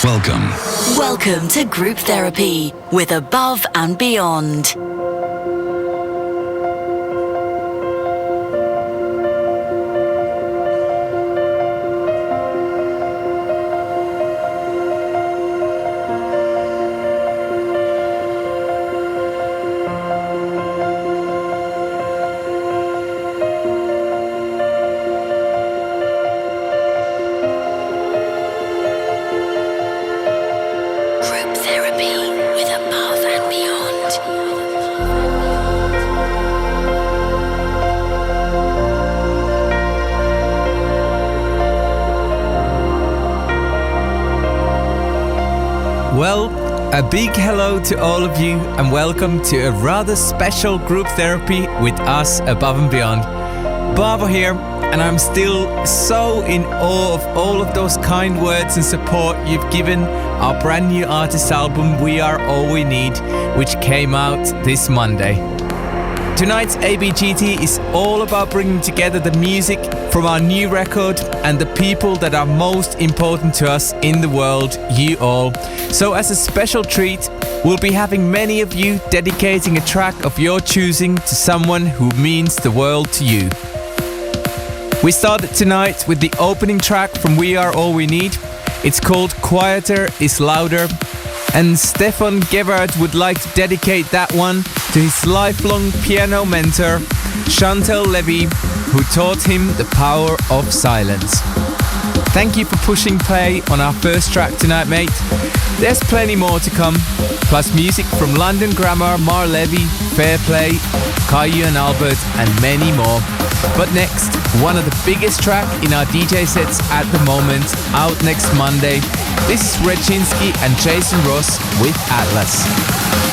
Welcome. Welcome to Group Therapy with Above and Beyond. Well, a big hello to all of you and welcome to a rather special group therapy with us Above and Beyond. Barbara here, and I'm still so in awe of all of those kind words and support you've given our brand new artist album We Are All We Need, which came out this Monday. Tonight's ABGT is all about bringing together the music from our new record and the people that are most important to us in the world, you all. So as a special treat, we'll be having many of you dedicating a track of your choosing to someone who means the world to you. We started tonight with the opening track from We Are All We Need. It's called Quieter is Louder. And Stefan Gebhardt would like to dedicate that one to his lifelong piano mentor, Chantal Levy, who taught him the power of silence. Thank you for pushing play on our first track tonight, mate. There's plenty more to come, plus music from London Grammar, Mar Levy, Fairplay, Caillou and Albert, and many more. But next, one of the biggest tracks in our DJ sets at the moment, out next Monday. This is Rechinsky and Jason Ross with Atlas.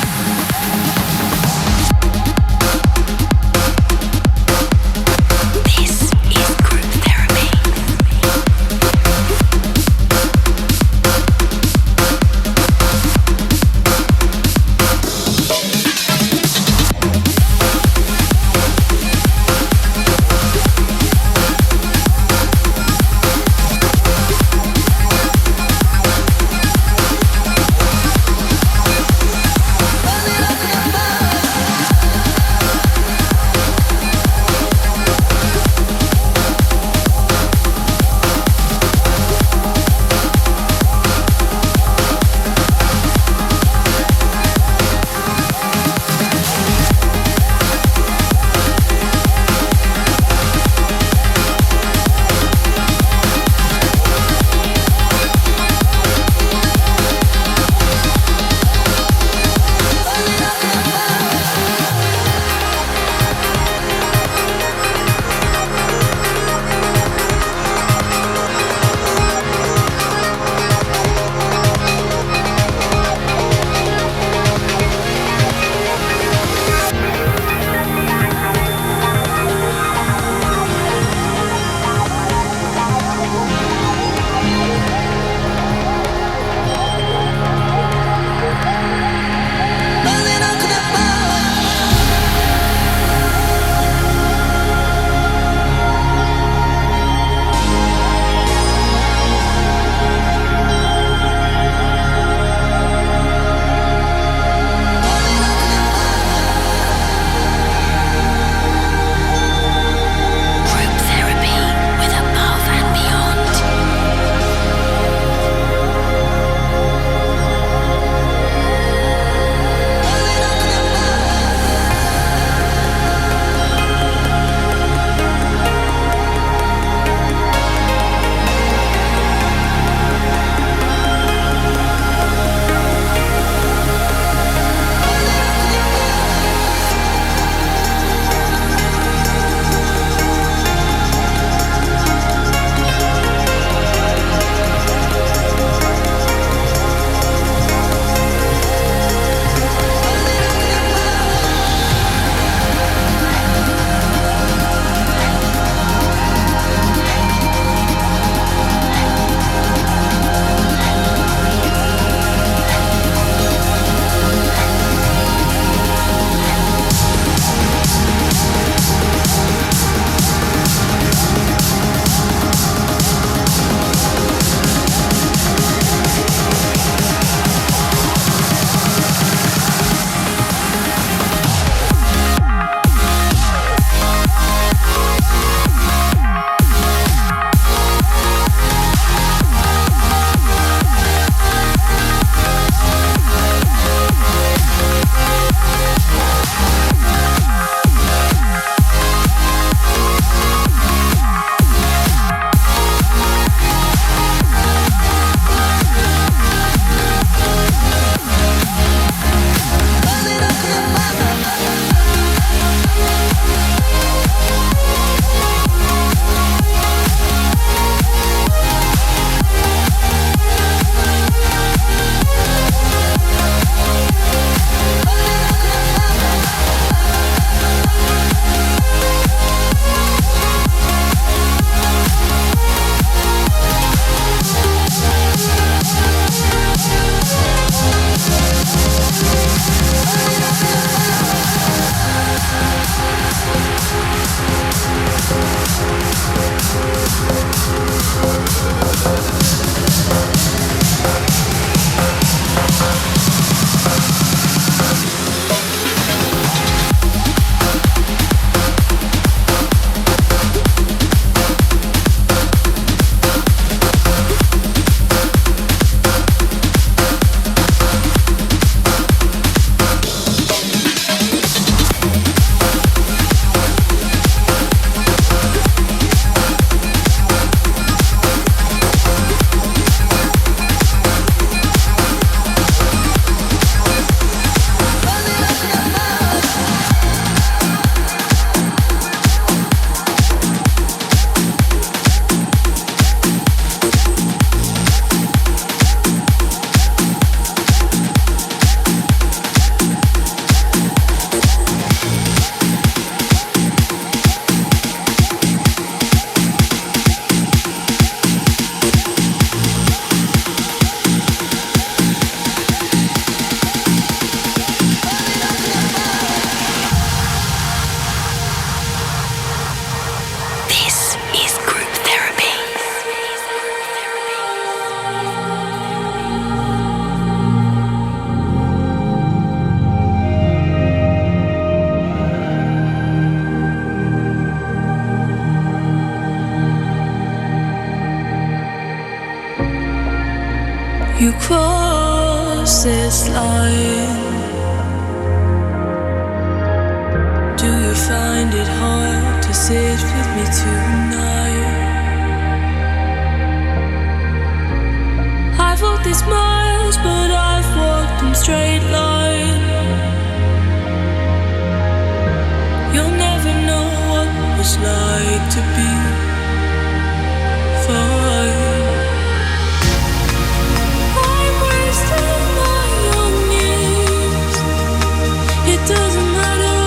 this line? Do you find it hard to sit with me tonight? I've walked these miles, but I've walked in straight line. You'll never know what it was like to be fine. I'm wasting my young years. It doesn't matter.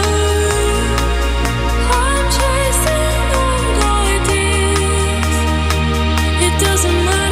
I'm chasing old ideas. It doesn't matter.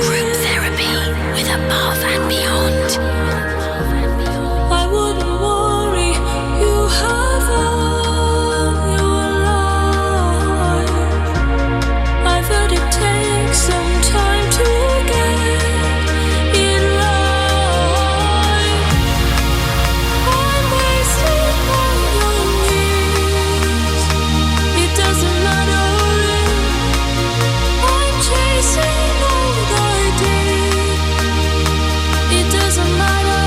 Group therapy with Above and Beyond. I wouldn't worry, you have all your life. I've heard it takes some time to get in line. I'm wasting my young years. It doesn't matter. I'm chasing old ideas. It doesn't matter.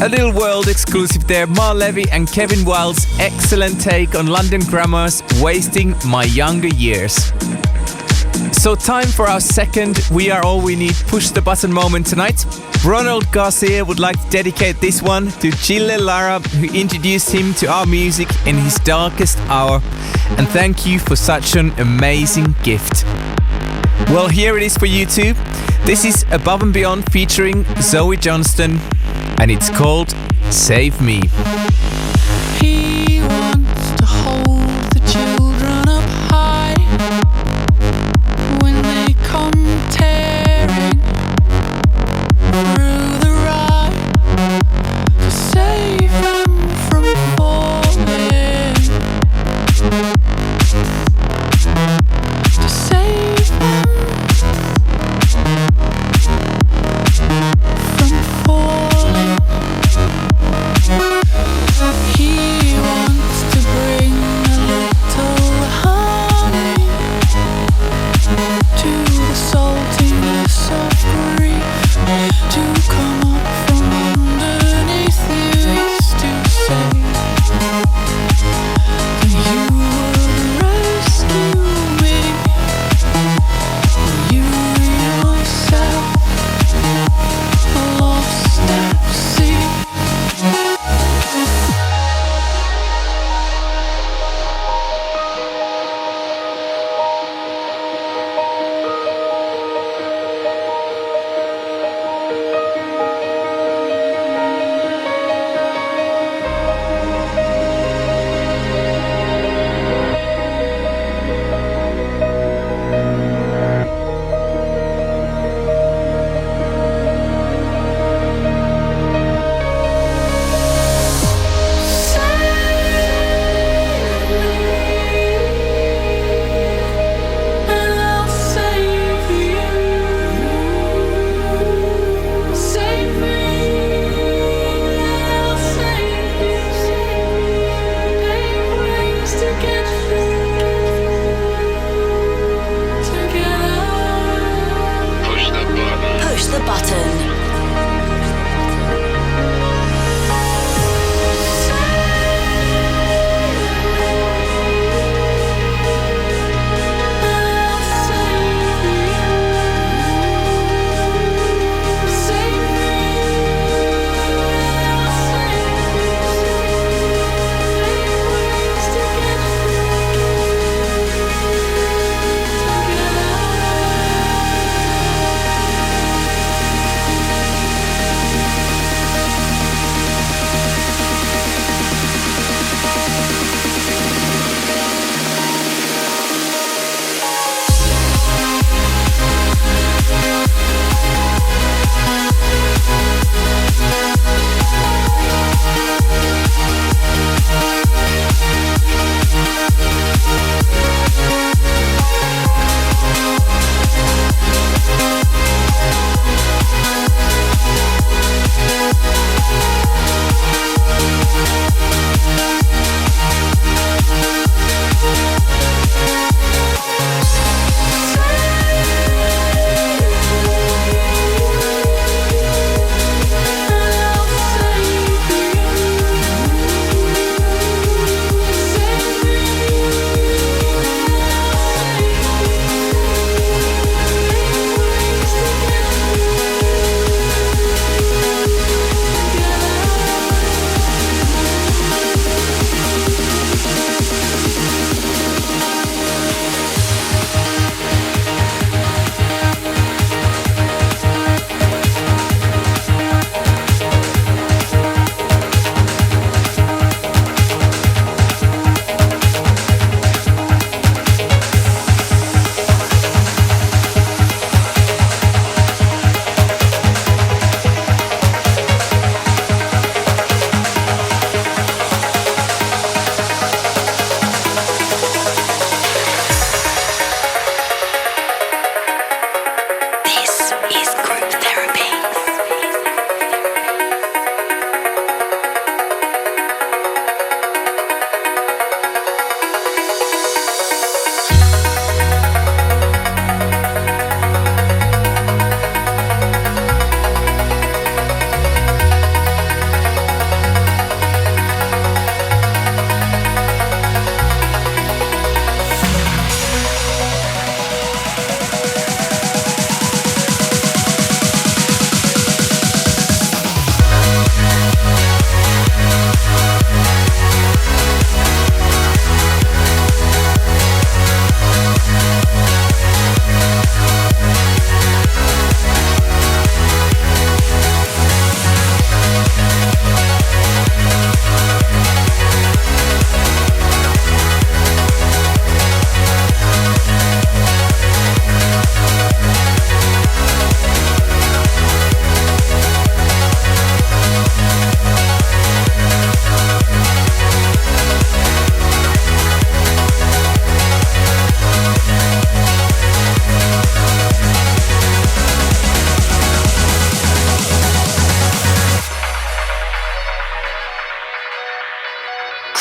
A little world exclusive there, Mar Levy and Kevin Wilde's excellent take on London Grammar's Wasting My Younger Years. So time for our second We Are All We Need push the button moment tonight. Ronald Garcia would like to dedicate this one to Gille Lara, who introduced him to our music in his darkest hour. And thank you for such an amazing gift. Well, here it is for you too. This is Above and Beyond featuring Zoe Johnston, and it's called Save Me. He wants to hold the children up high when they come tearing through the ride, to save them from falling, to save them from falling. He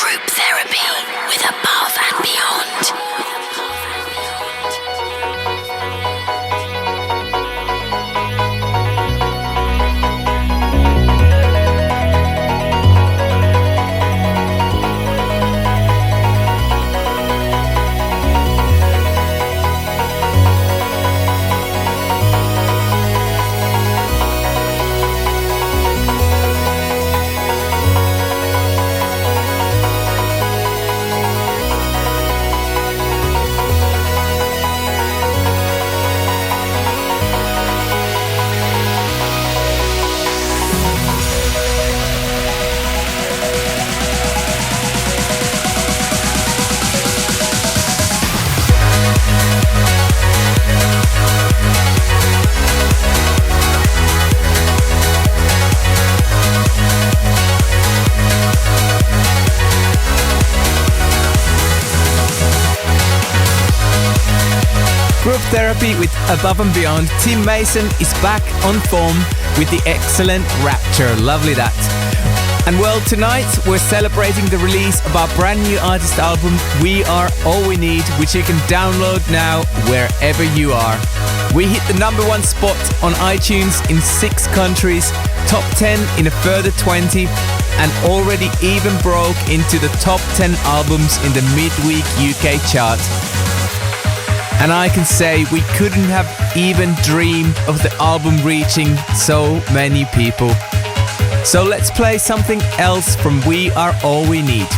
Group Therapy with Above and Beyond. Group Therapy with Above and Beyond. Tim Mason is back on form with the excellent Rapture. Lovely that. And well, tonight we're celebrating the release of our brand new artist album, We Are All We Need, which you can download now wherever you are. We hit the #1 spot on iTunes in 6 countries, top 10 in a further 20, and already even broke into the top 10 albums in the midweek UK chart. And I can say we couldn't have even dreamed of the album reaching so many people. So let's play something else from We Are All We Need.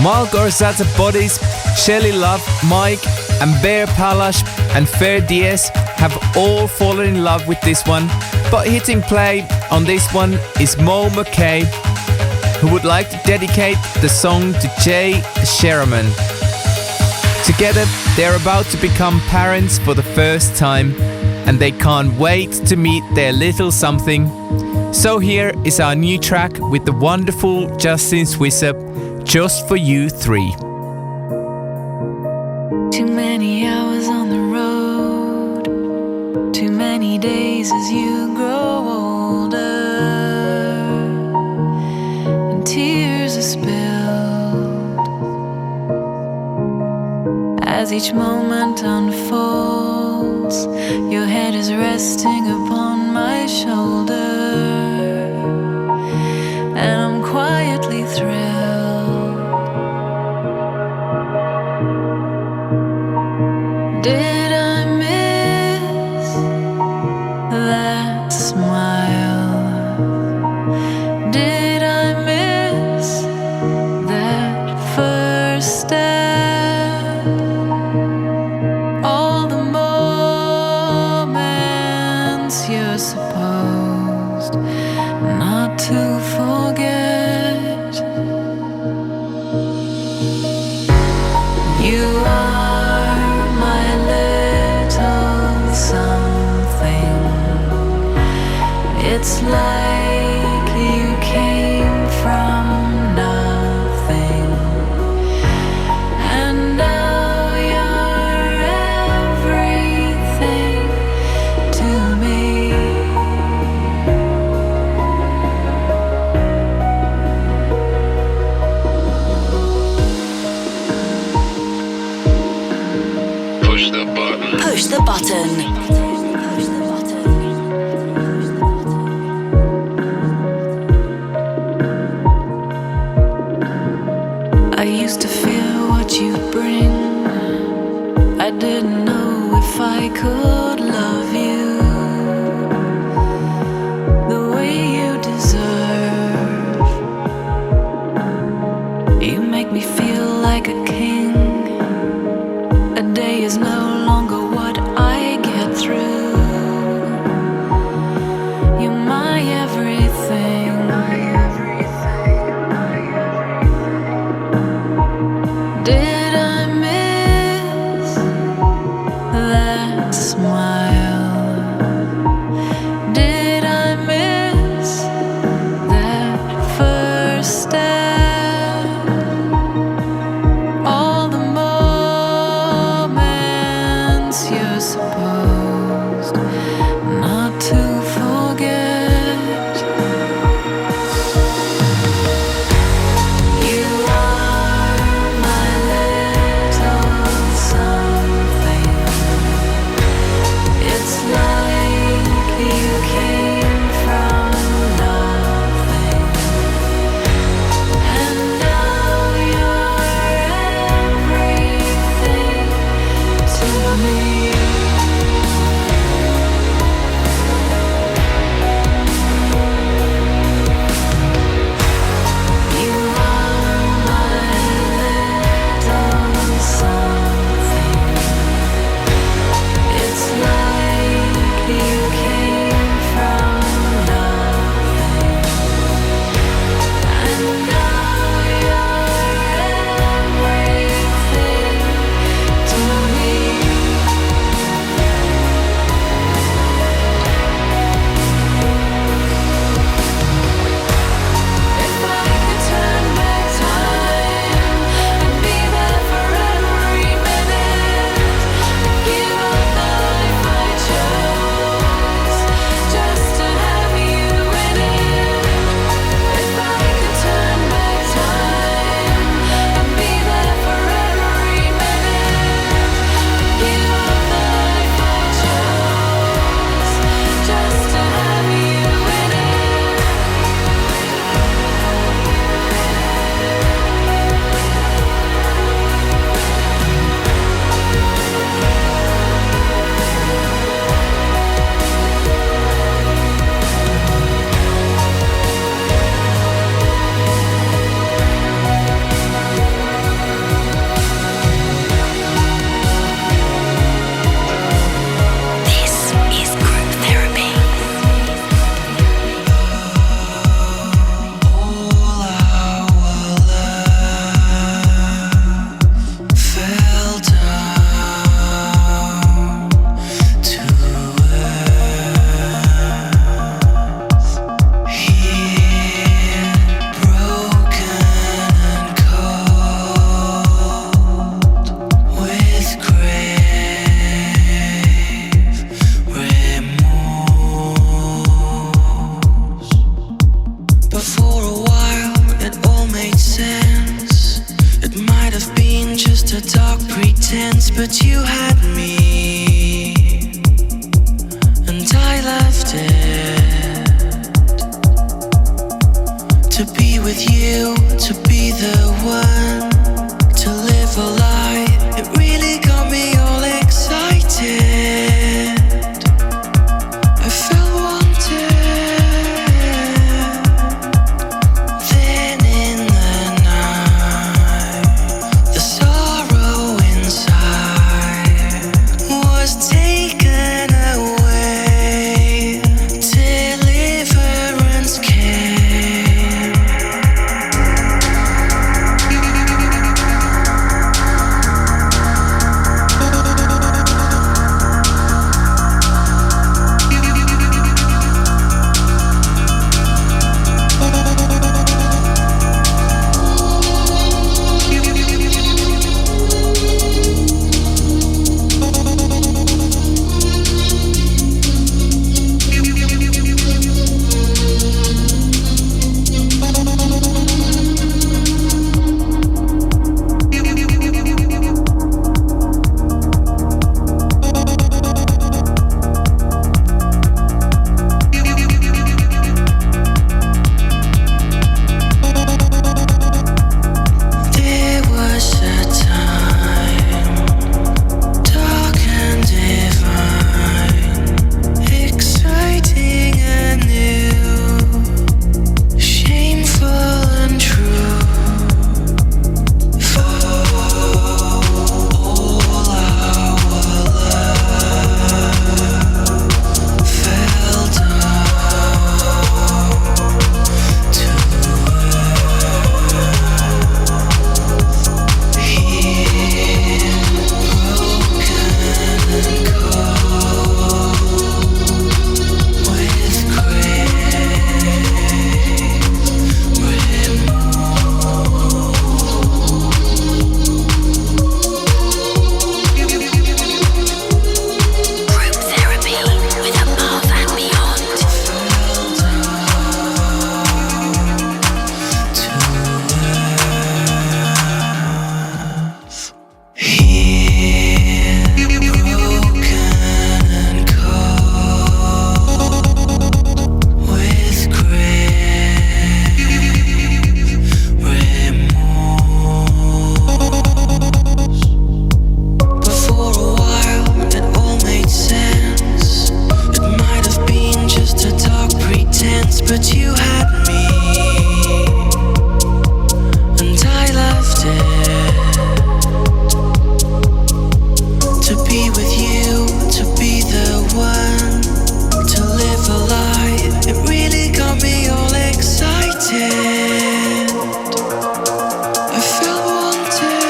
Mal Gorzata Bodies, Shelly Love, Mike and Bear Palash and Fair Diaz have all fallen in love with this one, but hitting play on this one is Mo McKay, who would like to dedicate the song to Jay Sherman. Together, they're about to become parents for the first time, and they can't wait to meet their little something. So here is our new track with the wonderful Justin Swissup, Just For You 3. Too many hours on the road, too many days as you grow older, and tears are spilled as each moment unfolds. Your head is resting upon my shoulder, and I'm quietly thrilled. Did I miss that smile? Did I miss that first step? All the moments you're supposed not to forget. You are my little something. It's like you came from nothing, and now you're everything to me. Push the button. I used to fear what you bring. I didn't know if I could love you the way you deserve. You make me feel like a king. A day is no longer what I get through. You're my everything. Did I miss that smile? Did I miss that first step? made sense. It might have been just a dark pretense, but you had me, and I left it to be with you, to be the one, to live a lie. It really got me all excited. I felt wanted. Then in the night, the sorrow inside was taken away. Deliverance came. There was a time, dark and divine, exciting and new, shameful and true. For all our love fell down to here, broken and cold, with Group therapy with Above and Beyond. here, broken and cold, with grave remorse. But for a while, it all made sense. It might have been just a dark pretense, but you had me, and I left it to be with you, to be the one, to live a lie. It really got me all excited. I felt wanted.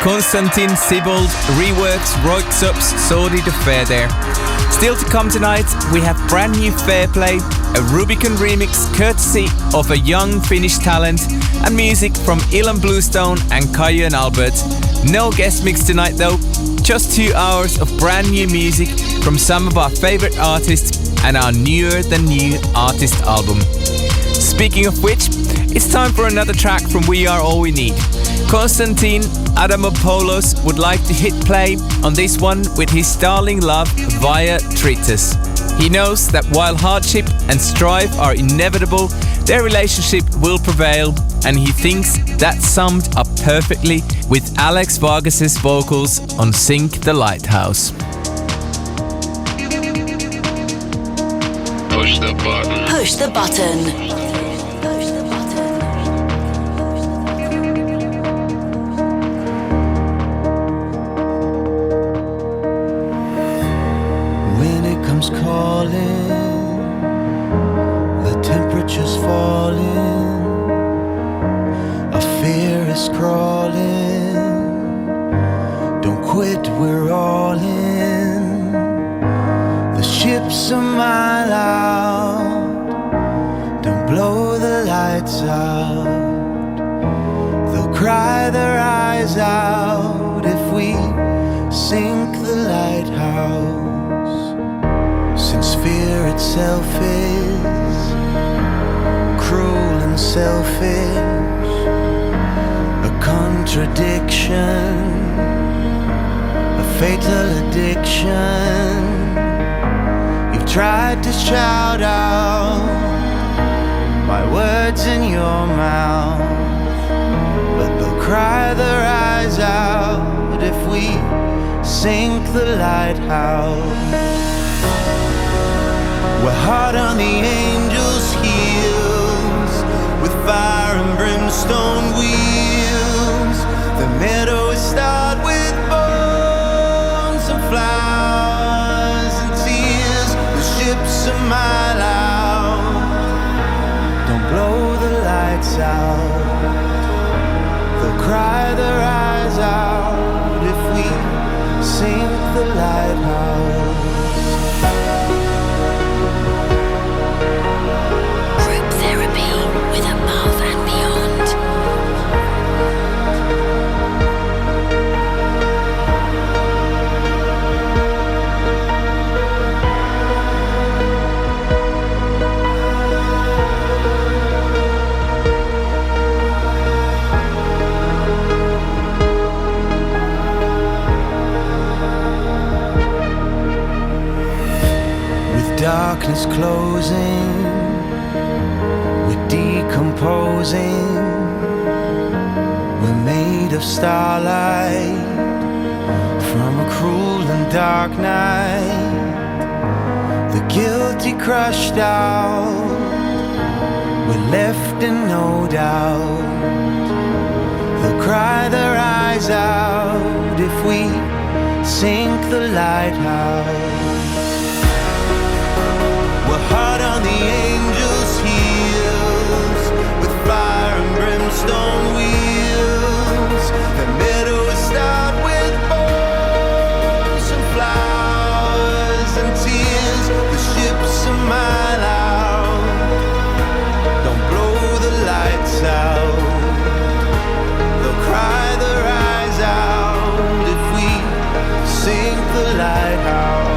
Konstantin Sibold reworks Roy Xup's Sordid Affair there. Still to come tonight, we have brand new Fair Play, a Rubicon remix courtesy of a young Finnish talent, and music from Ilan Bluestone and Kaiju and Albert. No guest mix tonight though, just 2 hours of brand new music from some of our favorite artists and our newer than new artist album. Speaking of which, it's time for another track from We Are All We Need. Konstantin Adamopoulos would like to hit play on this one with his darling love via Tritus. He knows that while hardship and strife are inevitable, their relationship will prevail, and he thinks that's summed up perfectly with Alex Vargas's vocals on Sink the Lighthouse. Push the button. Push the button. When it comes calling, the temperature's falling, our fear is crawling. Don't quit, we're all in. The ship's a mile out, don't blow the lights out. They'll cry their eyes out if we sink the lighthouse. Since fear itself is cruel and selfish, a contradiction, a fatal addiction. You've tried to shout out my words in your mouth, but they'll cry their eyes out if we sink the lighthouse. We're hard on the angels' heels, with fire and brimstone wheels. The meadow is starred with bones and flowers and tears. The ship's a mile out, don't blow the lights out. They'll cry their eyes out if we sink the lighthouse. Group therapy with Above and Beyond. Darkness closing, we're decomposing. We're made of starlight from a cruel and dark night. The guilty crushed out, we're left in no doubt. They'll cry their eyes out if we sink the lighthouse. We're hard on the angels' heels, with fire and brimstone wheels. The meadow is starred with bones and flowers and tears. The ship's a mile out, don't blow the lights out. They'll cry their eyes out if we sink the lighthouse.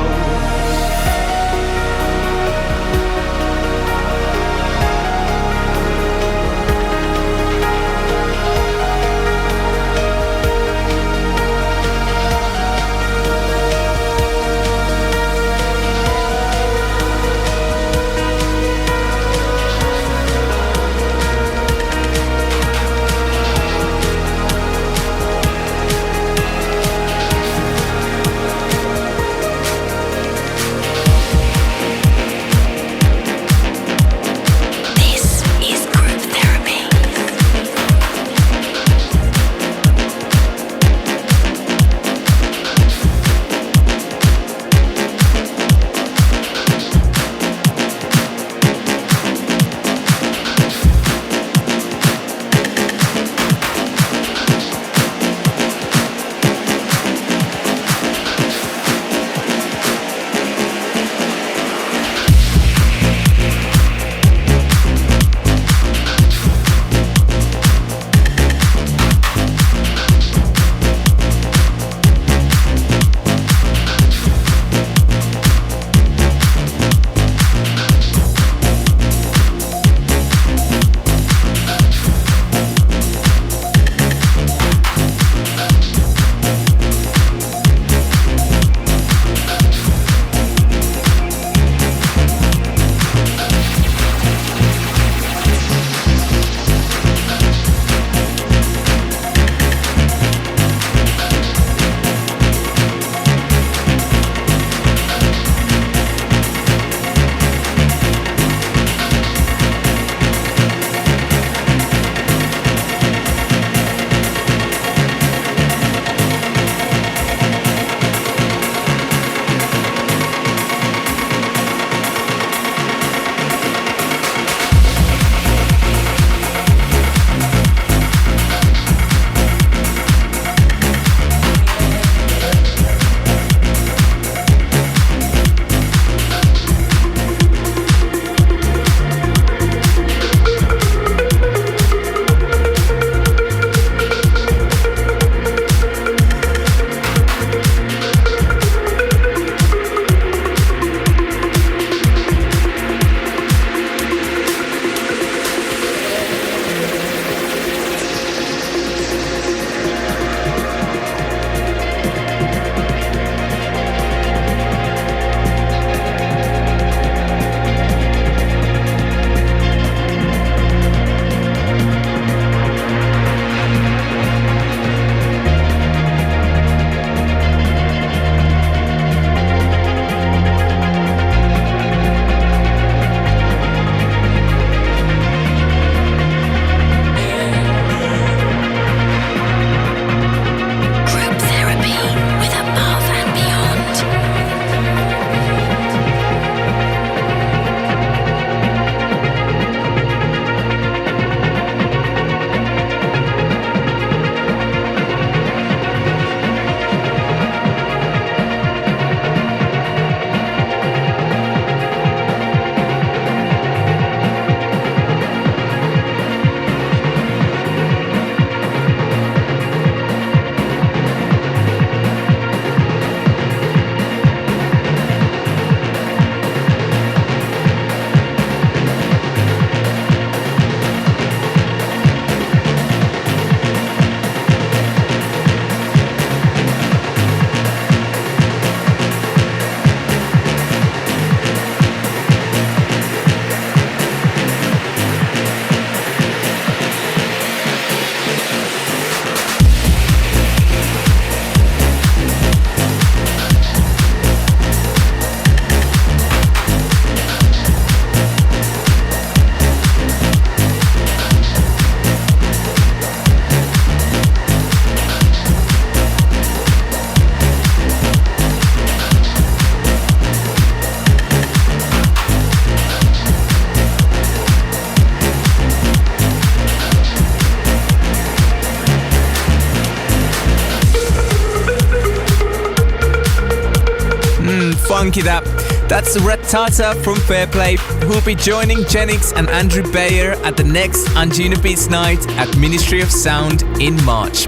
funky that. That's Ratata from Fairplay, who'll be joining Genix and Andrew Bayer at the next Anjuna Beats night at Ministry of Sound in March.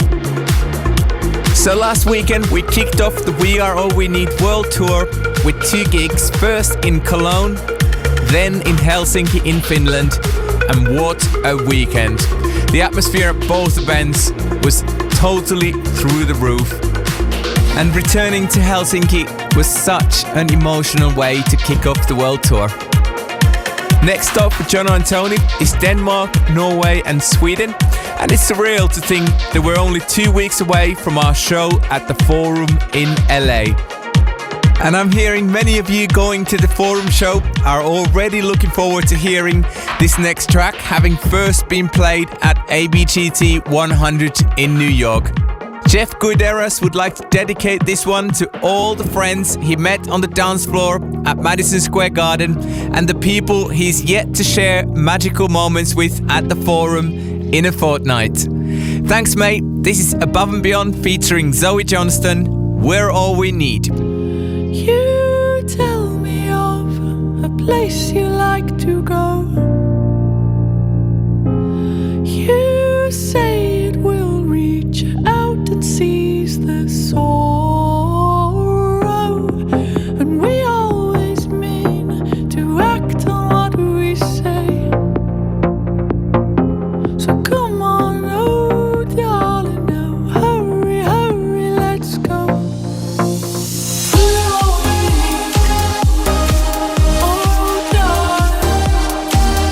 So last weekend we kicked off the We Are All We Need World Tour with 2 gigs, first in Cologne, then in Helsinki in Finland, and what a weekend. The atmosphere at both events was totally through the roof. And returning to Helsinki was such an emotional way to kick off the world tour. Next stop for Jono and Tony is Denmark, Norway and Sweden. And it's surreal to think that we're only 2 weeks away from our show at the Forum in LA. And I'm hearing many of you going to the Forum show are already looking forward to hearing this next track, having first been played at ABGT 100 in New York. Jeff Guideras would like to dedicate this one to all the friends he met on the dance floor at Madison Square Garden and the people he's yet to share magical moments with at the Forum in a fortnight. Thanks, mate. This is Above and Beyond featuring Zoe Johnston, We're All We Need. You tell me of a place you like to go. You say it will reach out and seize the sorrow, and we always mean to act on what we say. So come on, oh darling, now hurry, hurry, let's go. We're all we need, oh darling.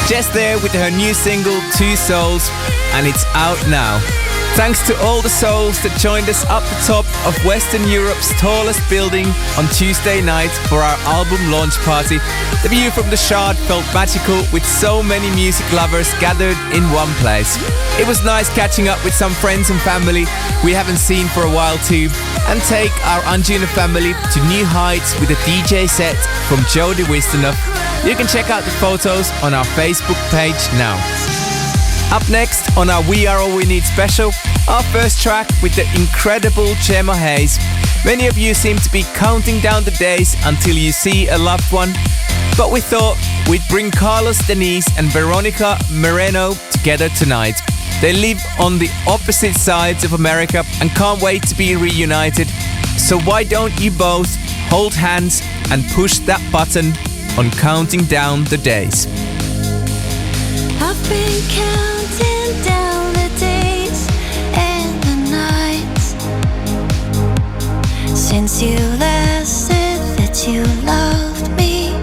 Jess there with her new single, Two Souls, and it's out now. Thanks to all the souls that joined us up the top of Western Europe's tallest building on Tuesday night for our album launch party. The view from the Shard felt magical with so many music lovers gathered in one place. It was nice catching up with some friends and family we haven't seen for a while too, and take our Anjuna family to new heights with a DJ set from Jody Wisternoff. You can check out the photos on our Facebook page now. Up next on our We Are All We Need special, our first track with the incredible Gemma Hayes. Many of you seem to be counting down the days until you see a loved one, but we thought we'd bring Carlos Denise and Veronica Moreno together tonight. They live on the opposite sides of America and can't wait to be reunited. So why don't you both hold hands and push that button on counting down the days? I've been counting down the days and the nights since you last said that you loved me.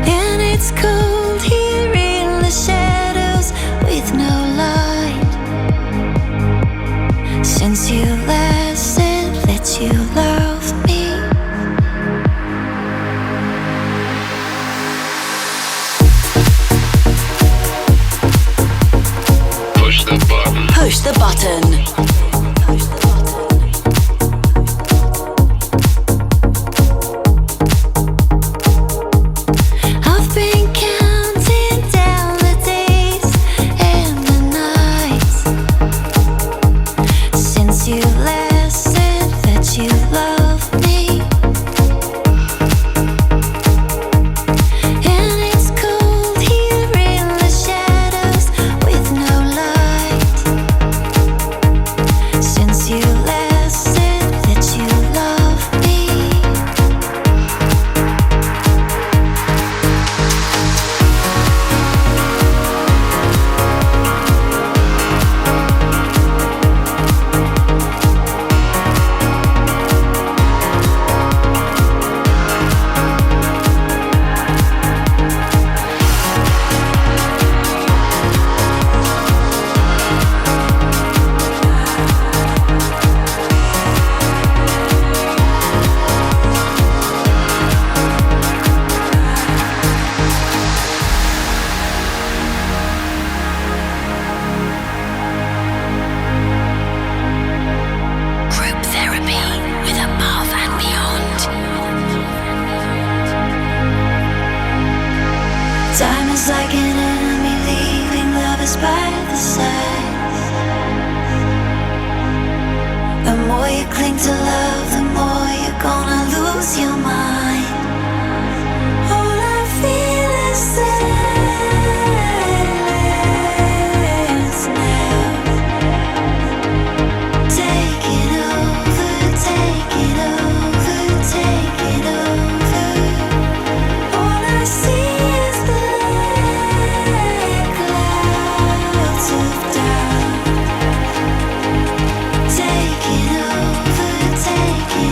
And it's cold here in the shadows with no light since you last said that you loved me. Push the button. I've been counting down the days and the nights since you last said that you loved me. And it's cold here in the shadows with no light since you last said that you loved me. Group therapy with Above and Beyond. Time is like an enemy leaving lovers by the side. The more you cling to love, the more you're gonna lose your mind. All I feel is silence now. Take it over, take it over, take it over. All I see is black clouds of doubt. Take it over, take it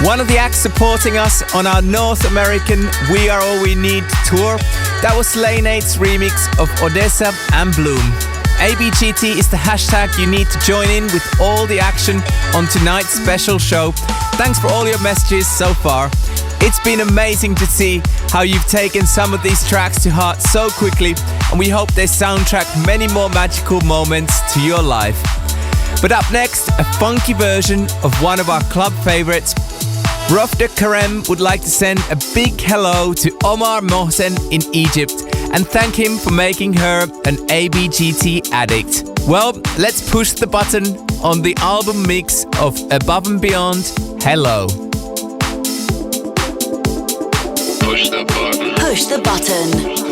One of the acts supporting us on our North American We Are All We Need tour, that was Slaneade's remix of Odessa and Bloom. ABGT is the hashtag you need to join in with all the action on tonight's special show. Thanks for all your messages so far. It's been amazing to see how you've taken some of these tracks to heart so quickly, and we hope they soundtrack many more magical moments to your life. But up next, a funky version of one of our club favorites. Ruf de Karem would like to send a big hello to Omar Mohsen in Egypt and thank him for making her an ABGT addict. Well, let's push the button on the album mix of Above and Beyond, Hello. Push the button. Push the button.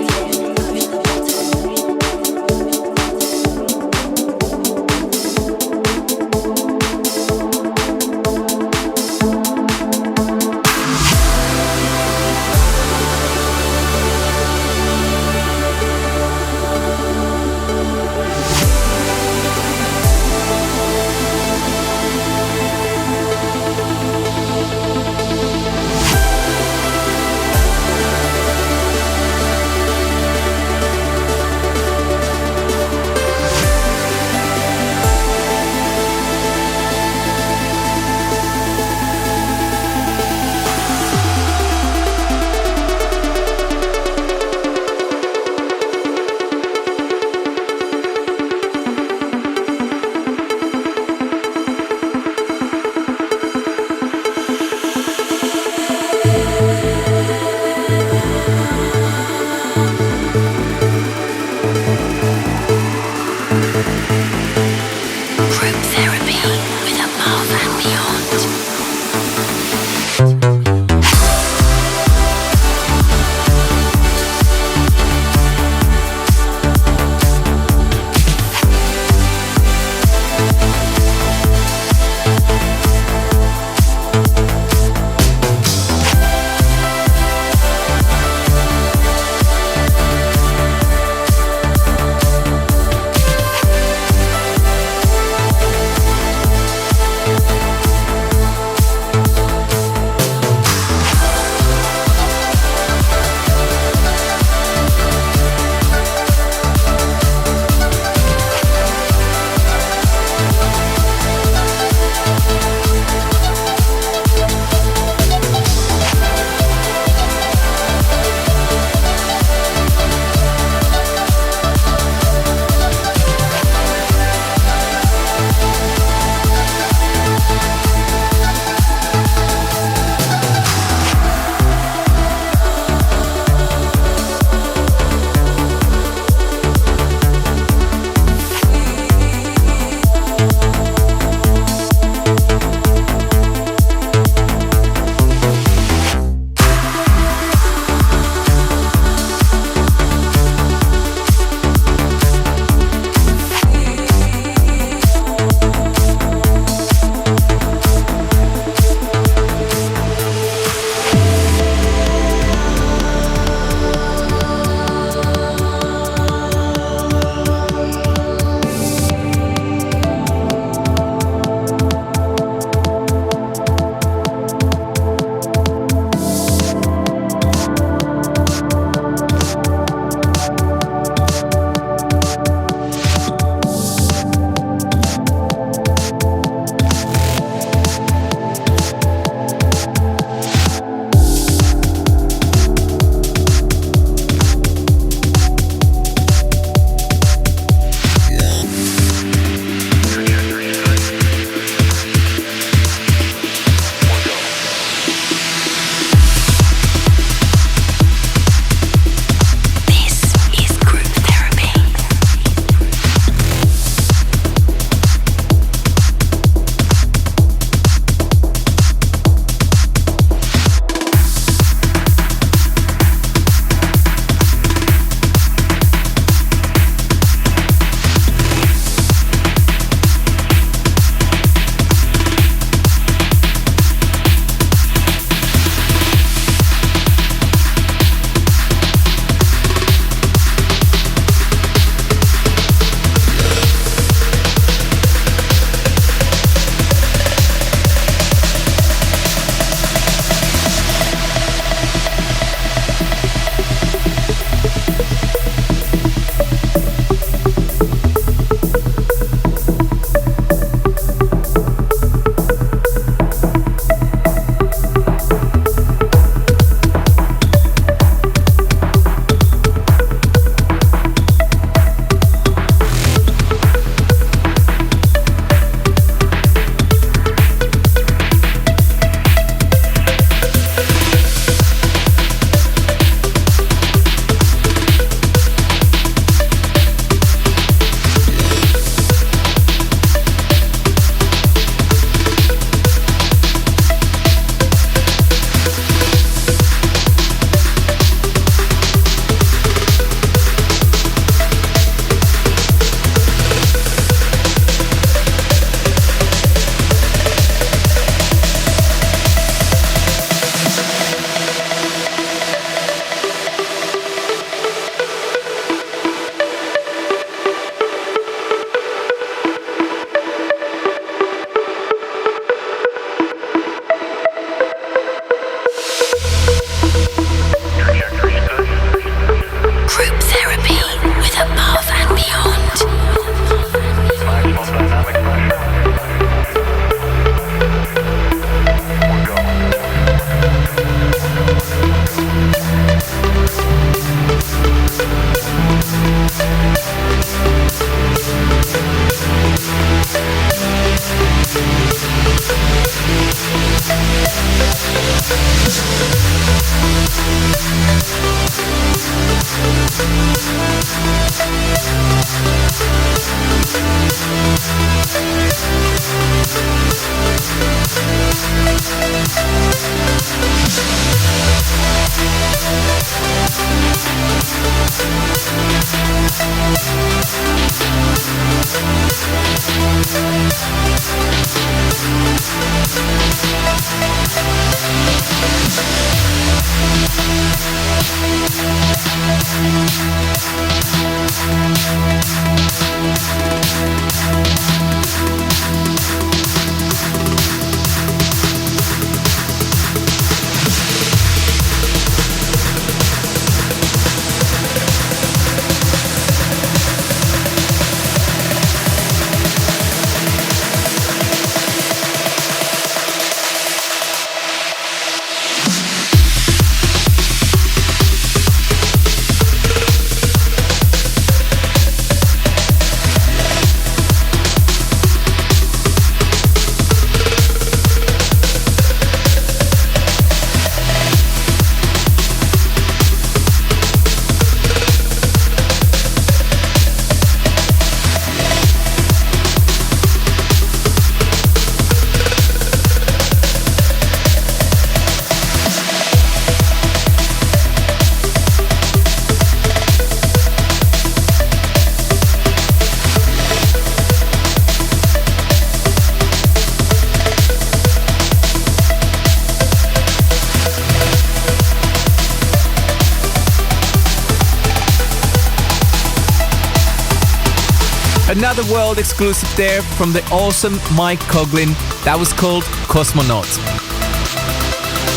Another world exclusive there from the awesome Mike Coughlin. That was called Cosmonaut.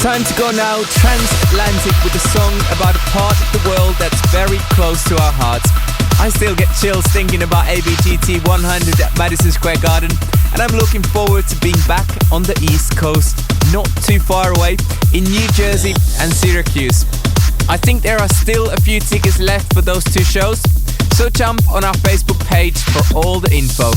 Time to go now transatlantic with a song about a part of the world that's very close to our hearts. I still get chills thinking about ABGT 100 at Madison Square Garden, and I'm looking forward to being back on the East Coast, not too far away, in New Jersey and Syracuse. I think there are still a few tickets left for those two shows, so jump on our Facebook page for all the info.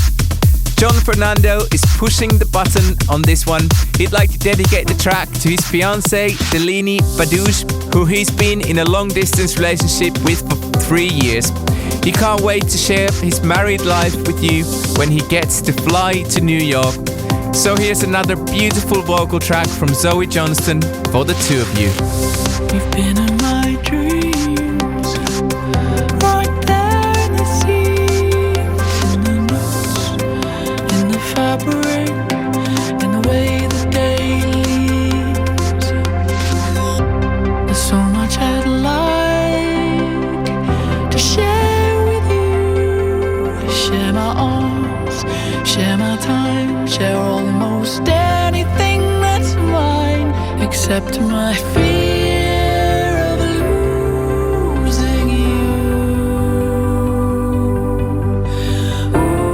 John Fernando is pushing the button on this one. He'd like to dedicate the track to his fiancée, Delaney Badouche, who he's been in a long-distance relationship with for 3 years. He can't wait to share his married life with you when he gets to fly to New York. So here's another beautiful vocal track from Zoe Johnston for the two of you. You've been in my dreams, right there in the seams, in the notes, in the fabric, in the way the day leaves. There's so much I'd like to share with you. Share my arms, share my time, share almost anything that's mine, except my fear of losing you. Ooh.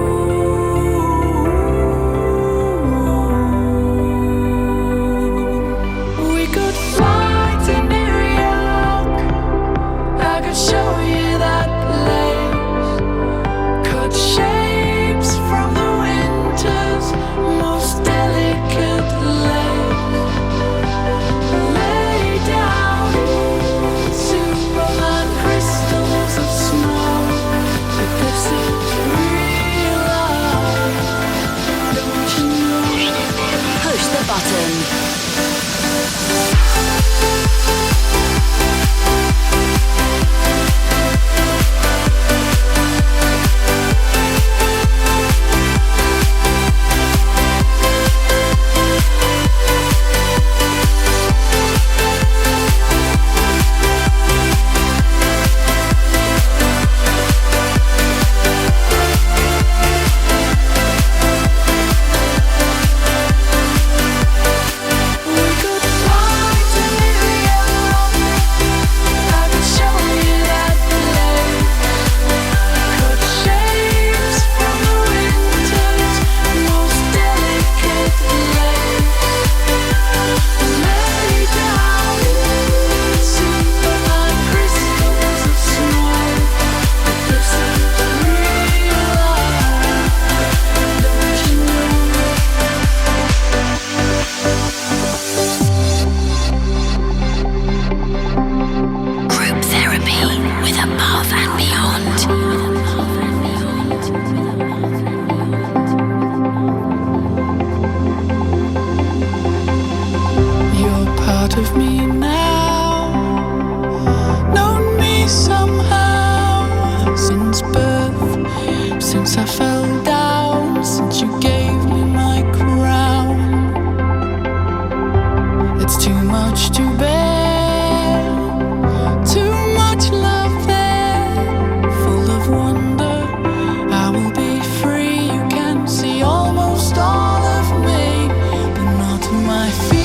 We could fly to New York, I could show you that place, cut shapes from the winter's most delicate lace, lay down Superman crystals of snow. But this is real life, don't you know? Push the button. Of me now, known me somehow since birth, since I fell down, since you gave me my crown. It's too much to bear, too much love there, full of wonder. I will be free, you can see almost all of me, but not my fear.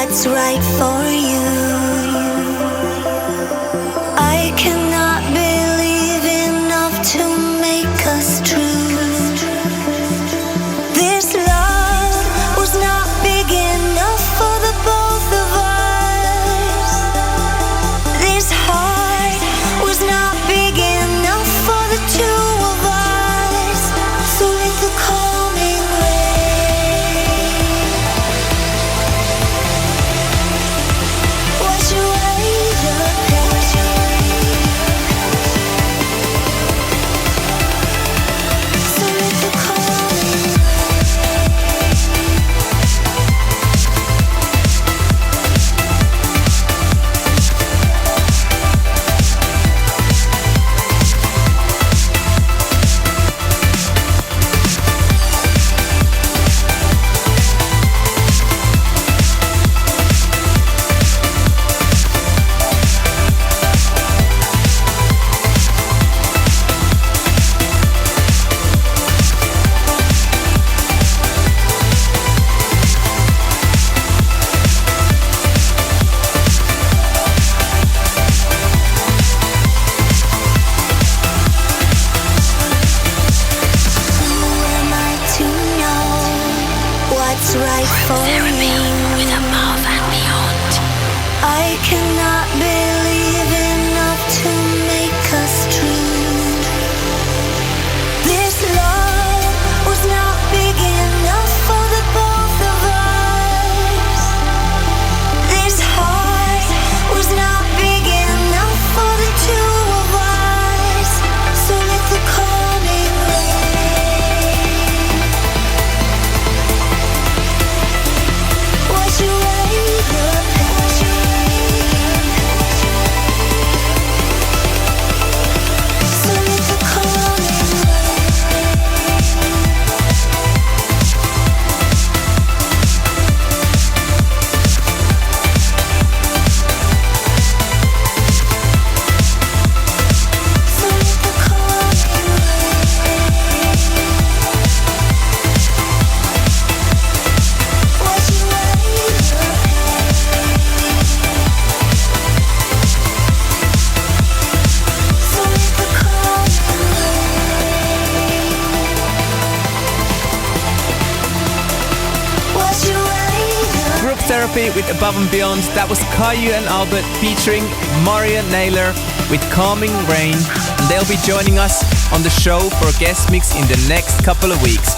what's right for you. I cannot believe enough to make us true. This love was not big enough for the both of us. This heart was not big enough for the two of us. So let the calming rain wash away the pain. So let the calming right for me. With Above and Beyond. I cannot believe enough to make us true. This love was not big enough for the both of us. This heart was not big enough for the two of us. So let the calming rain wash away the pain. So let the calming so let the calming wash away the so let the wash away the Group Therapy with Above and Beyond. That was Caillou and Albert featuring Maria Naylor with Calming Rain. And they'll be joining us on the show for a guest mix in the next couple of weeks.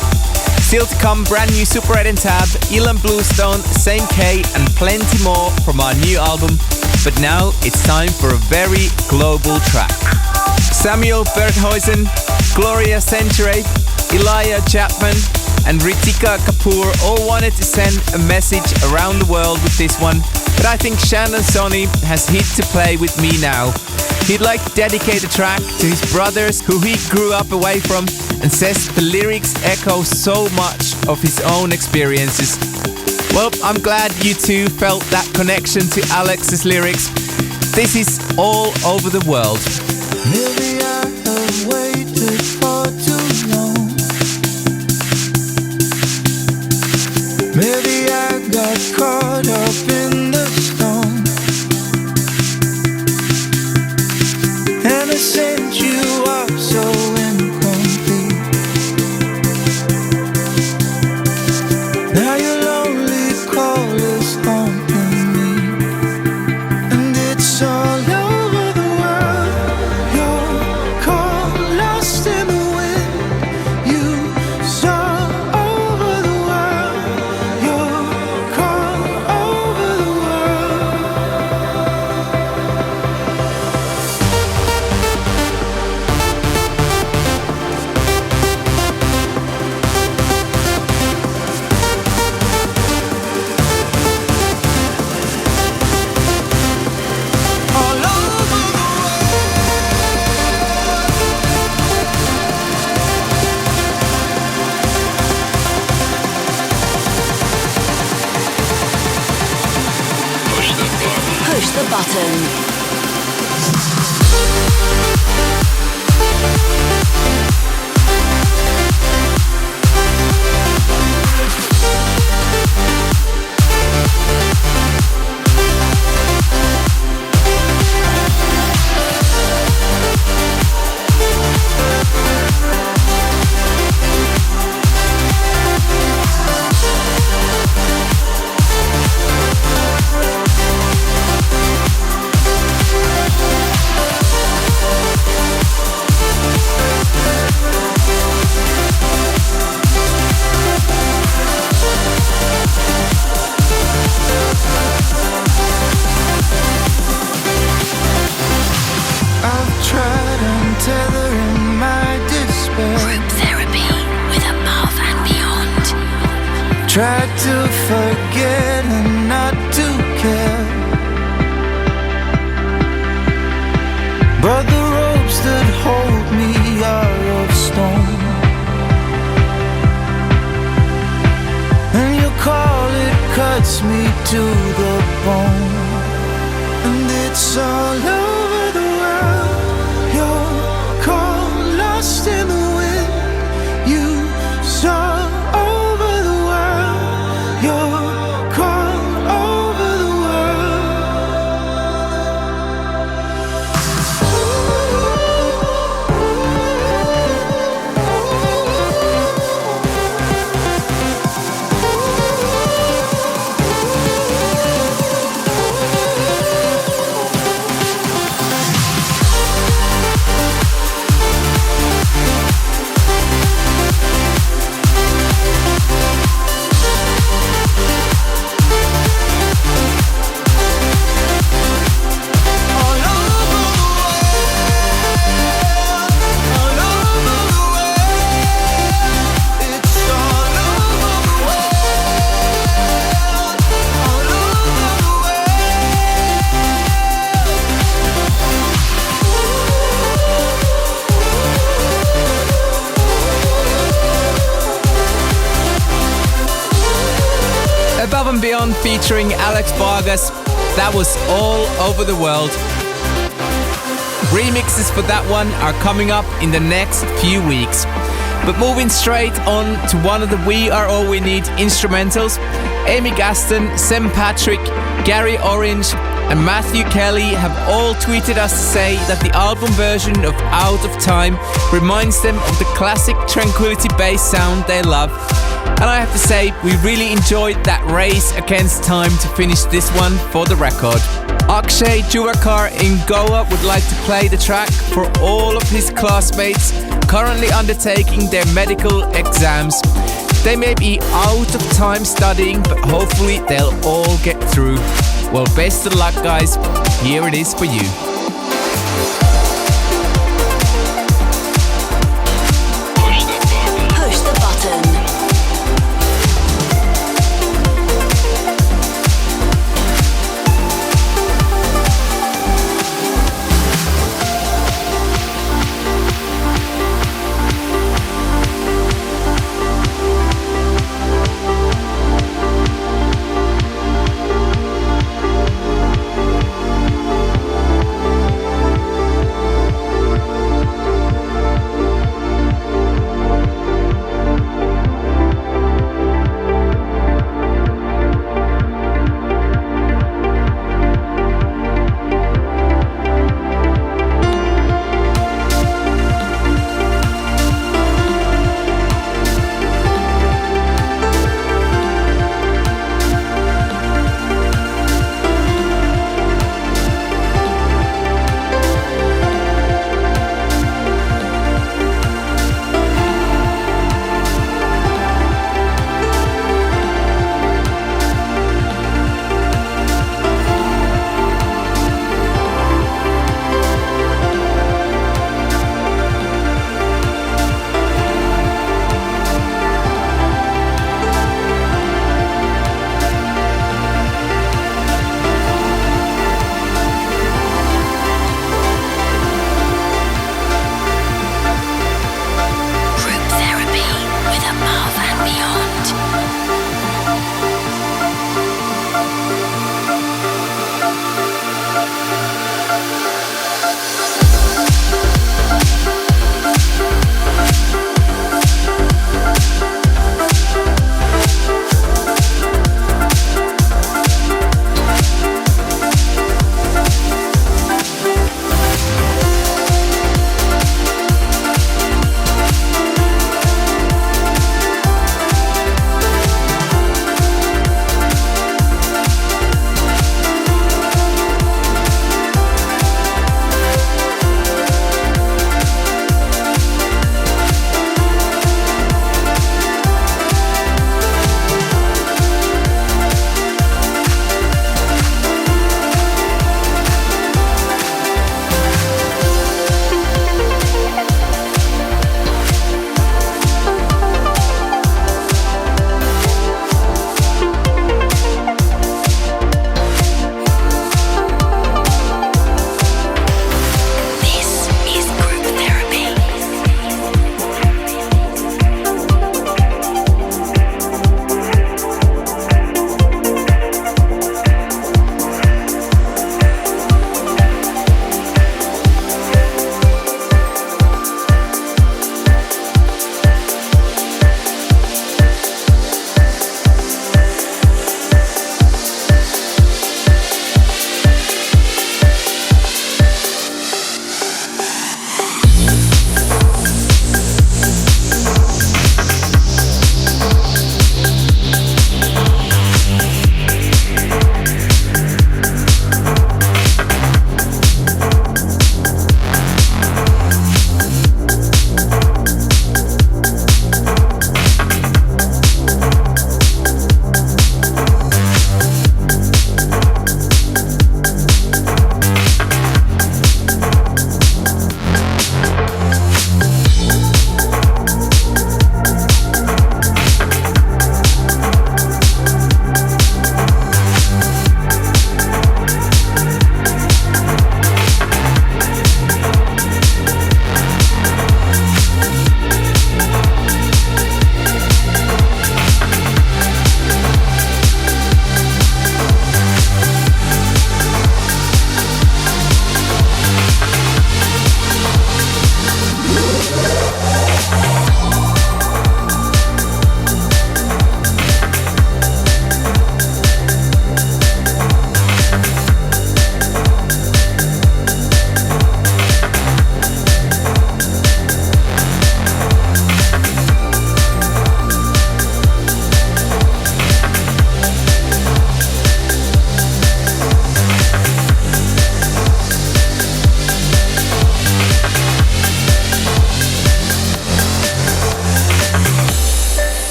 Still to come, brand new Super Red and Tab, Ilan Bluestone, Same K, and plenty more from our new album. But now it's time for a very global track. Samuel Berghuisen, Gloria Century, Elijah Chapman, and Ritika Kapoor all wanted to send a message around the world with this one, but I think Shannon Sonny has hit to play with me now. He'd like to dedicate the track to his brothers who he grew up away from, and says the lyrics echo so much of his own experiences. Well, I'm glad you two felt that connection to Alex's lyrics. This is All Over the World. Maybe I have waited for too long. Maybe I got caught up in the storm, and I sent you off so incomplete. Now your lonely call is haunting me, and it's all over the world. Your call lost in the wind. You saw over the world. Your call over the world. All over the Push the button. Push the button. Tried to forget and not to care, but the ropes that hold me are of stone. And you call it cuts me to the bone. And it's all over the world. You're caught lost in the wind. You saw over the world. You're caught over the Above and Beyond featuring Alex Vargas. That was All Over the World. Remixes for that one are coming up in the next few weeks. But moving straight on to one of the We Are All We Need instrumentals, Amy Gaston, Sam Patrick, Gary Orange and Matthew Kelly have all tweeted us to say that the album version of Out of Time reminds them of the classic Tranquility bass sound they love. And I have to say, we really enjoyed that race against time to finish this one for the record. Akshay Juvakar in Goa would like to play the track for all of his classmates currently undertaking their medical exams. They may be out of time studying, but hopefully they'll all get through. Well, best of luck, guys. Here it is for you. Push the button.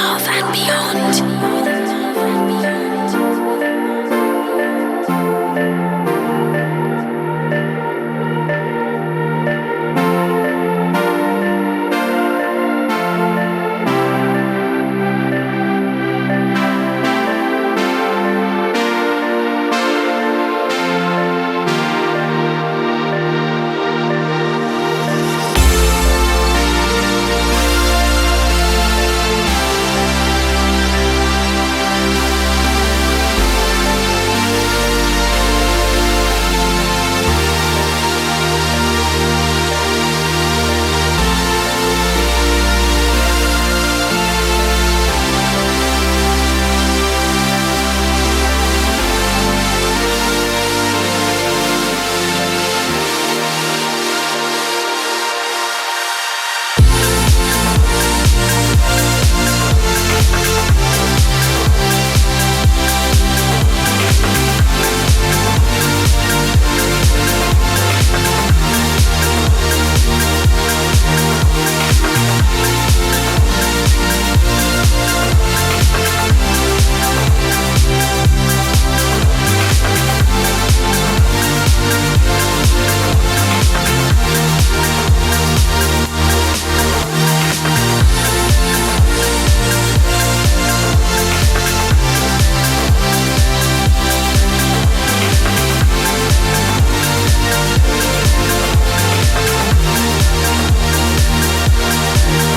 above and beyond.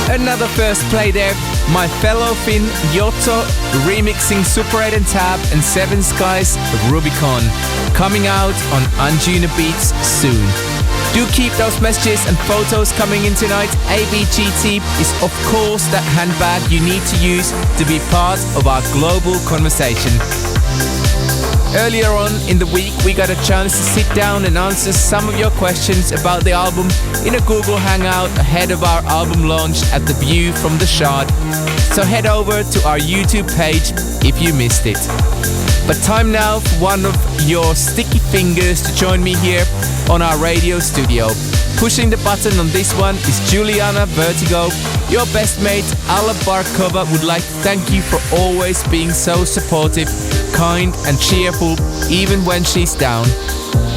Another first play there, my fellow Finn Yotto remixing Super 8 and Tab and Seven Skies Rubicon, coming out on Anjuna Beats soon. Do keep those messages and photos coming in tonight. ABGT is of course that handbag you need to use to be part of our global conversation. Earlier on in the week, we got a chance to sit down and answer some of your questions about the album in a Google Hangout ahead of our album launch at the View from the Shard. So head over to our YouTube page if you missed it. But time now for one of your sticky fingers to join me here on our radio studio. Pushing the button on this one is Juliana Vertigo. Your best mate, Alla Barkova, would like to thank you for always being so supportive, kind and cheerful, even when she's down.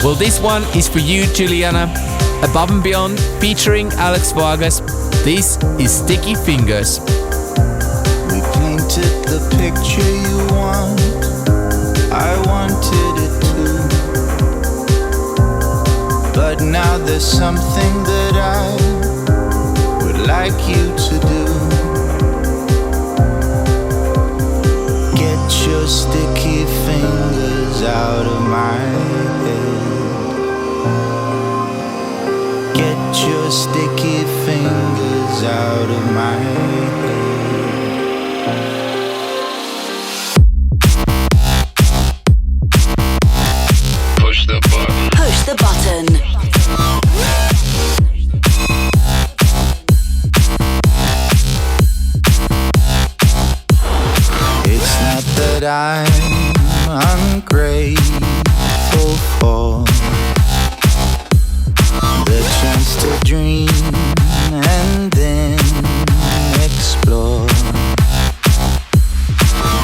Well, this one is for you, Juliana. Above and Beyond, featuring Alex Vargas. This is Sticky Fingers. We painted the picture you want. I wanted it too. But now there's something that I would like you to do. Get your sticky fingers out of my head. Get your sticky fingers out of my head. Push the button. Push the button. It's not that I'm ungrateful for the chance to dream and then explore.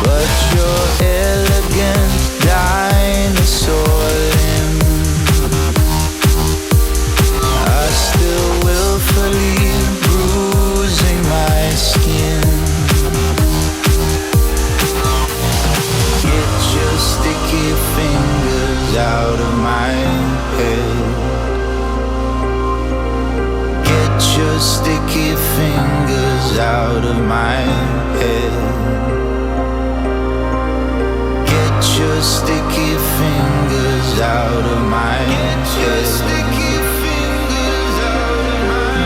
But your elegant dinosaur limbs are still willfully bruising my skin. Get your sticky fingers out of my head. Get your sticky fingers out of my head. Get your sticky fingers out of my head.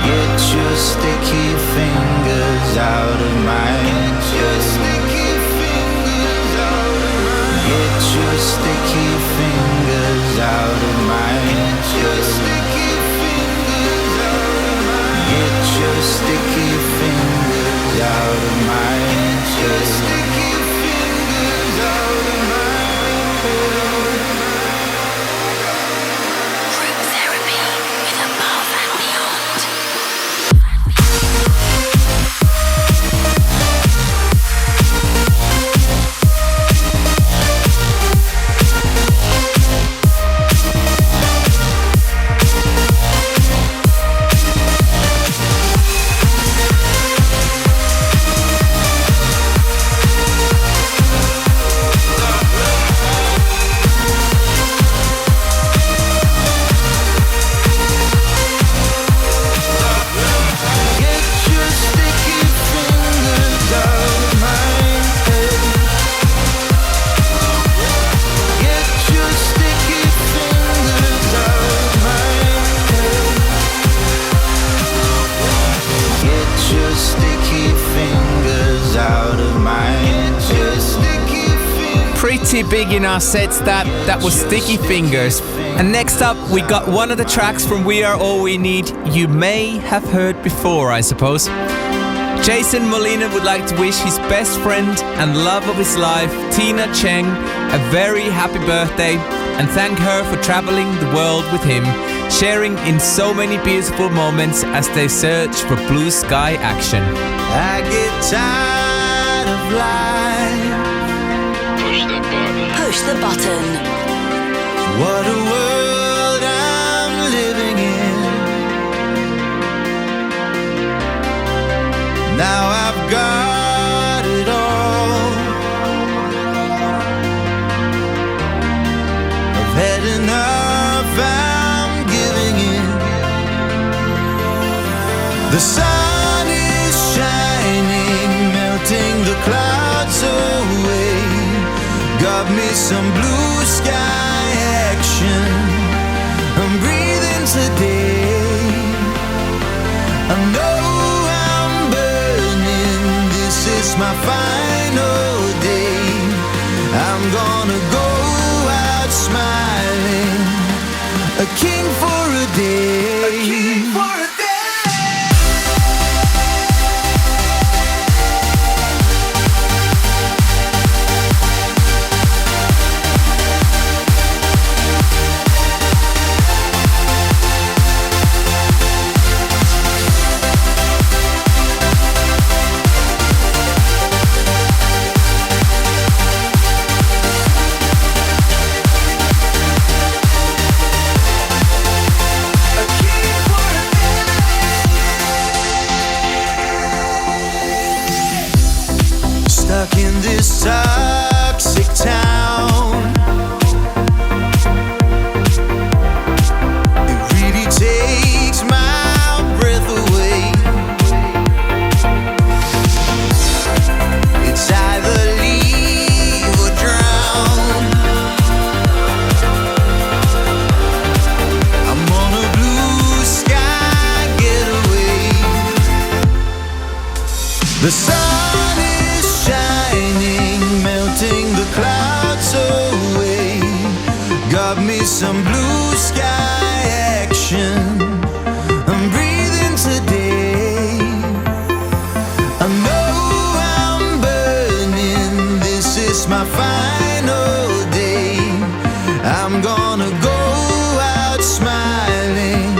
Get your sticky fingers out of my head. Get your sticky fingers out of my head. Get your sticky fingers out of my head. Group therapy with Above and Beyond. pretty big in our sets. That was Sticky Fingers. And next up, we got one of the tracks from We Are All We Need you may have heard before, I suppose. Jason Molina would like to wish his best friend and love of his life, Tina Cheng, a very happy birthday and thank her for traveling the world with him, sharing in so many beautiful moments as they search for blue sky action. I get tired of life. Push the button. Push the button. What a world I'm living in. Now I've got it all. I've had enough, I'm giving in. The sun is shining, melting the clouds away. Got me some blue sky action. I'm breathing today. I know I'm burning. This is my final day. I'm gonna go out smiling, a king for a day. A king for a day. Stuck in this toxic town. It really takes my breath away. It's either leave or drown. I'm on a blue sky getaway. The sun is shining, melting the clouds away. Got me some blue sky action. I'm breathing today. I know I'm burning. This is my final day. I'm gonna go out smiling,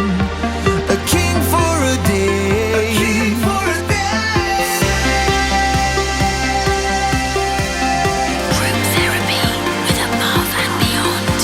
a king for a day. A king for a day. Group therapy with Above and Beyond.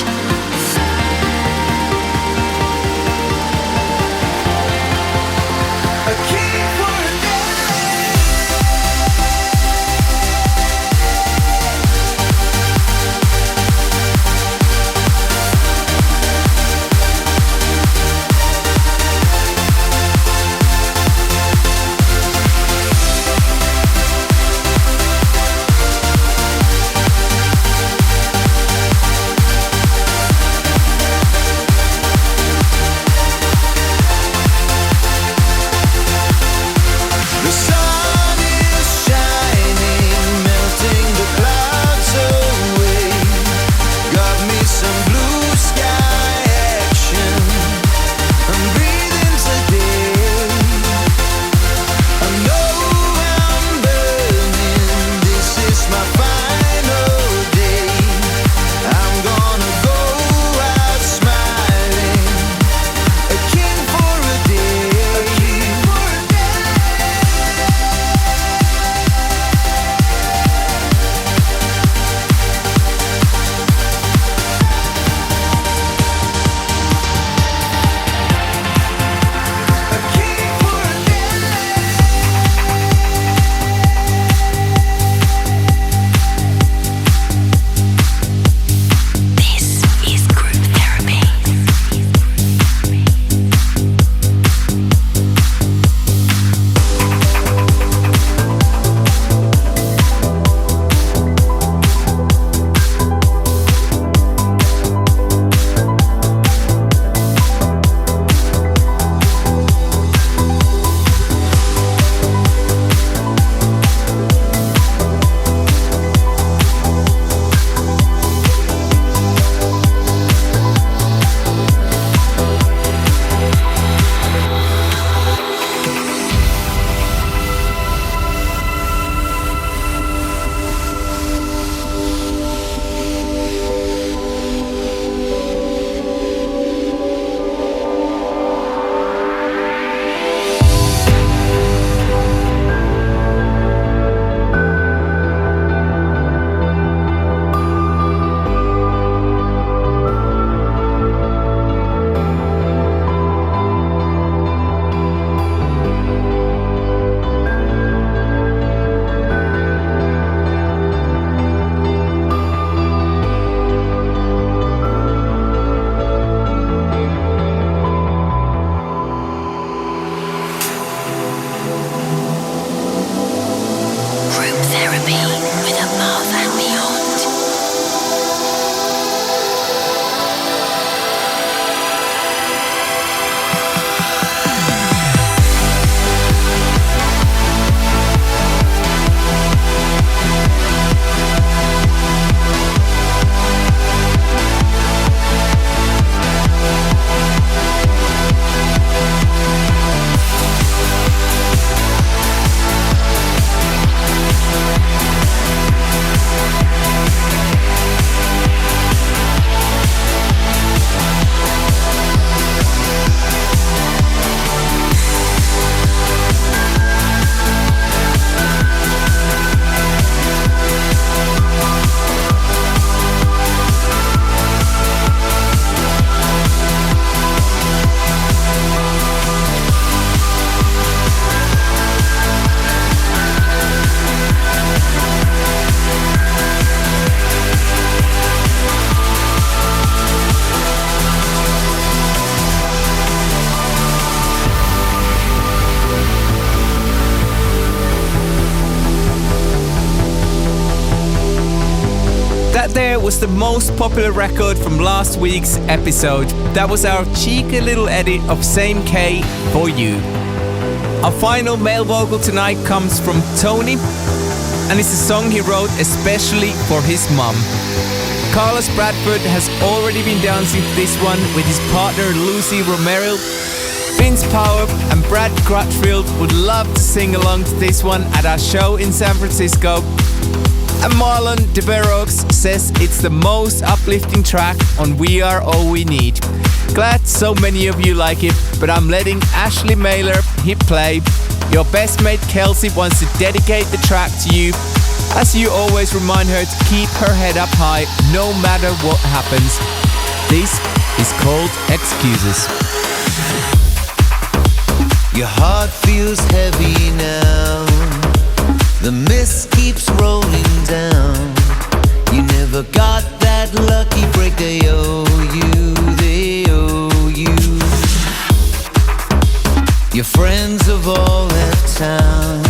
Therapy with Above and Beyond. That there was the most popular record from last week's episode. That was our cheeky little edit of Same K for you. Our final male vocal tonight comes from Tony, and it's a song he wrote especially for his mum. Carlos Bradford has already been dancing to this one with his partner Lucy Romero. Vince Power and Brad Crutchfield would love to sing along to this one at our show in San Francisco. And Marlon de Verox says it's the most uplifting track on We Are All We Need. Glad so many of you like it, but I'm letting Ashley Mailer hit play. Your best mate Kelsey wants to dedicate the track to you, as you always remind her to keep her head up high no matter what happens. This is called Excuses. Your heart feels heavy now. The mist keeps rolling down. You never got that lucky break. They owe you, they owe you. Your friends have all left town.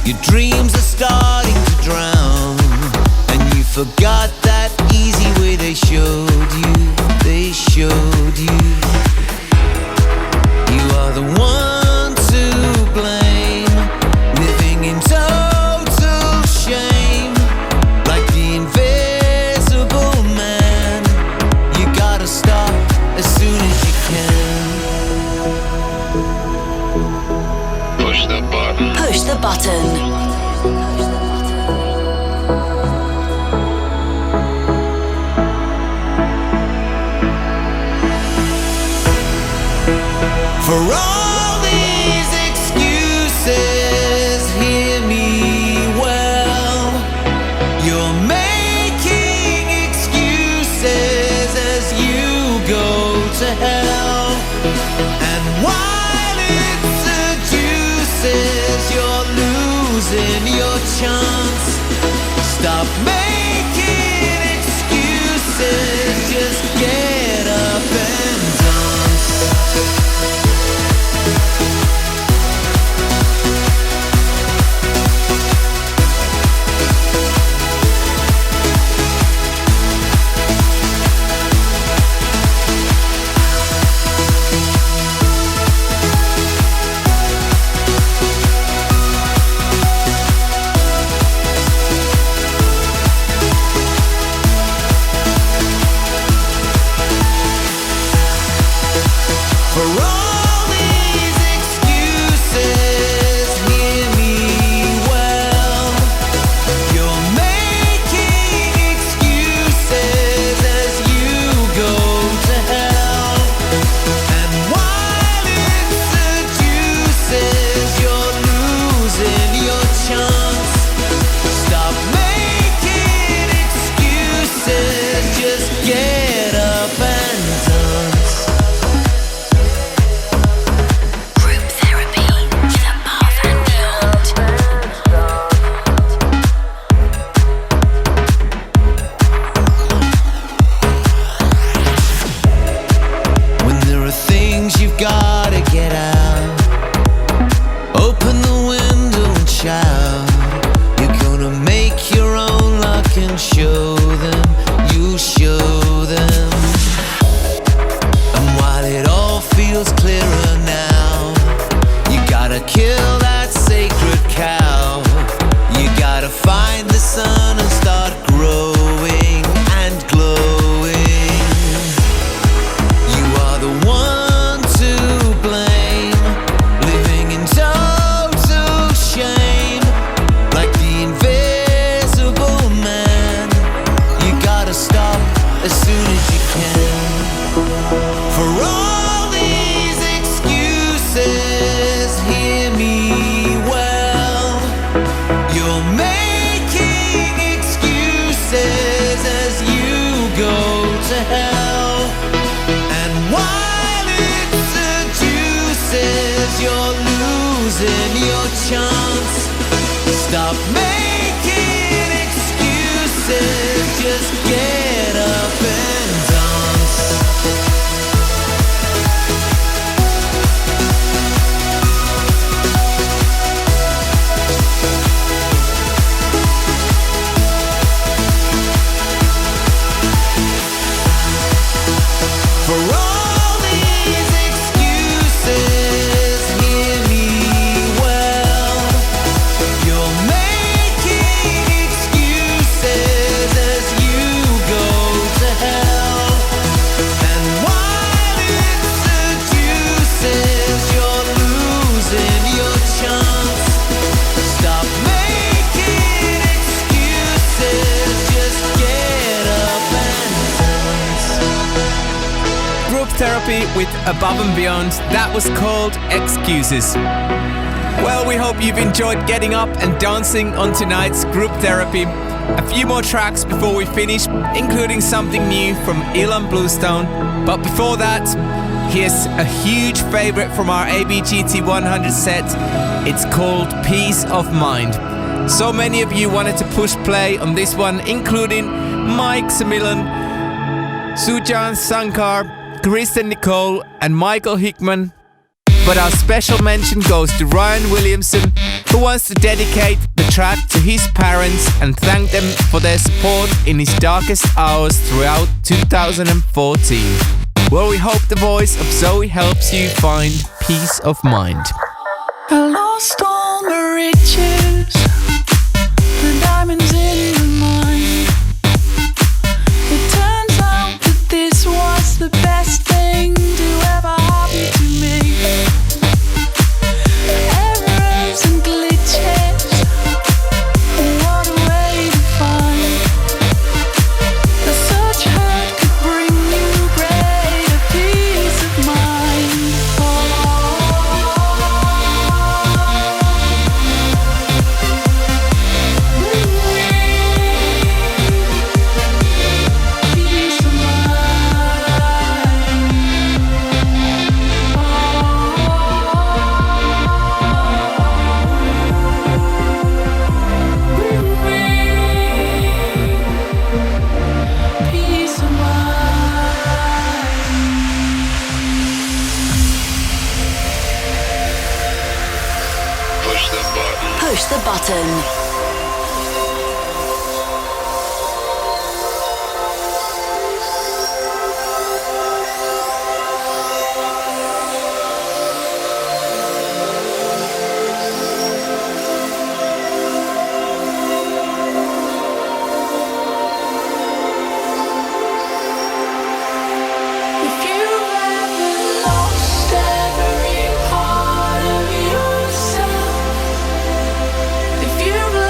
Your dreams are starting to drown. And you forgot that easy way they showed you, they showed you. You are the one to blame, living in total shame, like the invisible man. You gotta stop as soon as you can. Push the button. Push the button. For all these excuses, hear me well. You're making excuses as you go to hell. And while it seduces, you're losing your chance. Stop making excuses, just get up and dance. chance. Stop making excuses, just get up and dance. For all these excuses, hear me well. You're making excuses as you go to hell. And while it seduces, you're losing your chance. Stop making excuses, just get up and dance. Group therapy with Above and Beyond, that was called Excuses. Well, we hope you've enjoyed getting up and dancing on tonight's group therapy. A few more tracks before we finish, including something new from Ilan Bluestone. But before that, here's a huge favorite from our ABGT 100 set. It's called Peace of Mind. So many of you wanted to push play on this one, including Mike Samillan, Sujan Sankar, Kristen Nicole and Michael Hickman. But our special mention goes to Ryan Williamson, who wants to dedicate the track to his parents and thank them for their support in his darkest hours throughout 2014. Well, we hope the voice of Zoe helps you find peace of mind. I lost all my riches, the diamonds in the mine. It turns out that this was the best thing to ever happen to me. Errors and glitches, what a way to find that such hurt could bring you greater peace of mind. Peace of mind. Peace of mind. Push the button. Push the button. If you've ever lost every part of yourself, if you've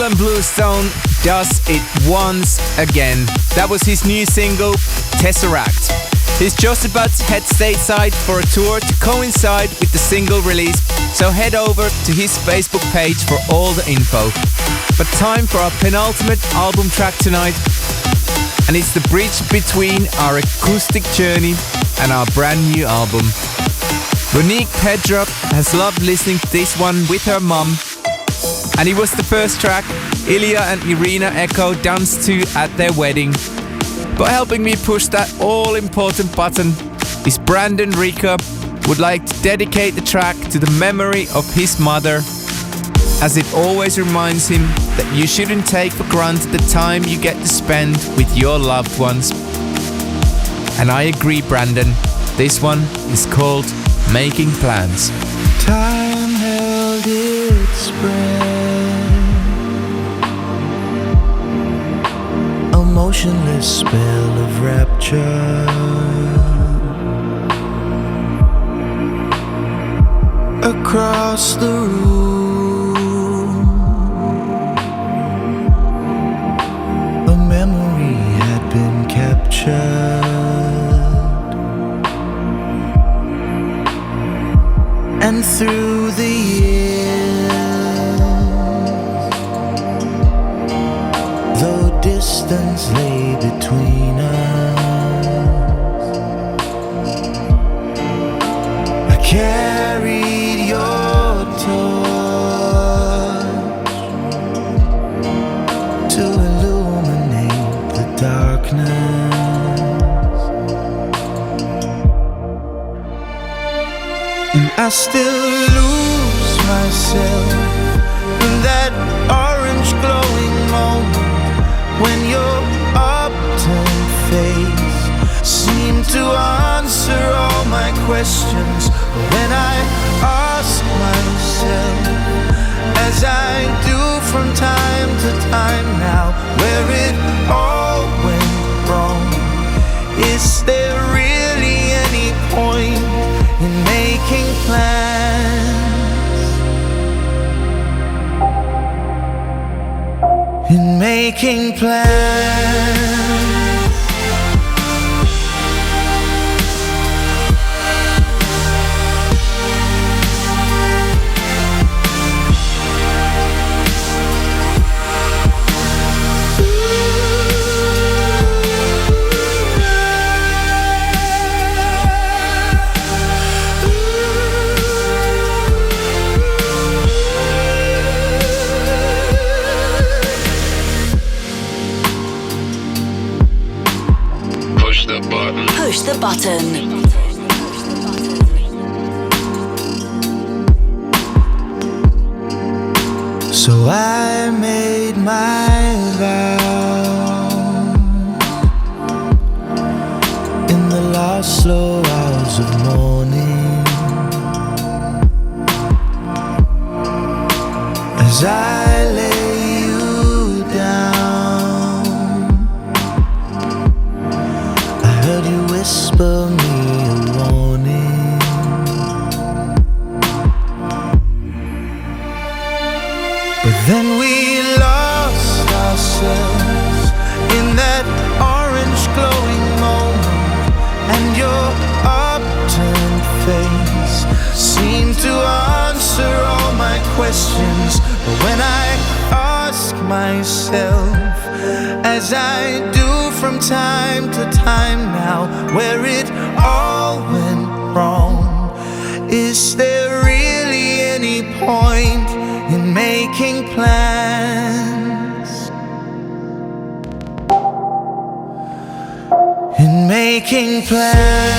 Dylan Bluestone does it once again. That was his new single, Tesseract. He's just about to head stateside for a tour to coincide with the single release, so head over to his Facebook page for all the info. But time for our penultimate album track tonight, and it's the bridge between our acoustic journey and our brand new album. Monique Pedrup has loved listening to this one with her mum, and it was the first track Ilya and Irina Echo danced to at their wedding. But helping me push that all-important button is Brandon Rica, would like to dedicate the track to the memory of his mother, as it always reminds him that you shouldn't take for granted the time you get to spend with your loved ones. And I agree, Brandon. This one is called Making Plans. Time held its breath, a motionless spell of rapture, across the room. A memory had been captured, and through the years, though distance lay between us, I carried your torch to illuminate the darkness. And I still lose myself in that orange glowing moment when your upturned face seemed to answer all my questions. When I ask myself, as I do from time to time now, where it all went wrong, is there really any point in making plans, in making plans? Push the button. So I made my vow in the last slow hours of morning, as I lay you down, I heard you whisper me a warning. But then we lost ourselves in that orange glowing moment, and your upturned face seemed to answer all my questions. But when I ask myself, as I do from time to time now, where it all went wrong, is there really any point in making plans, in making plans?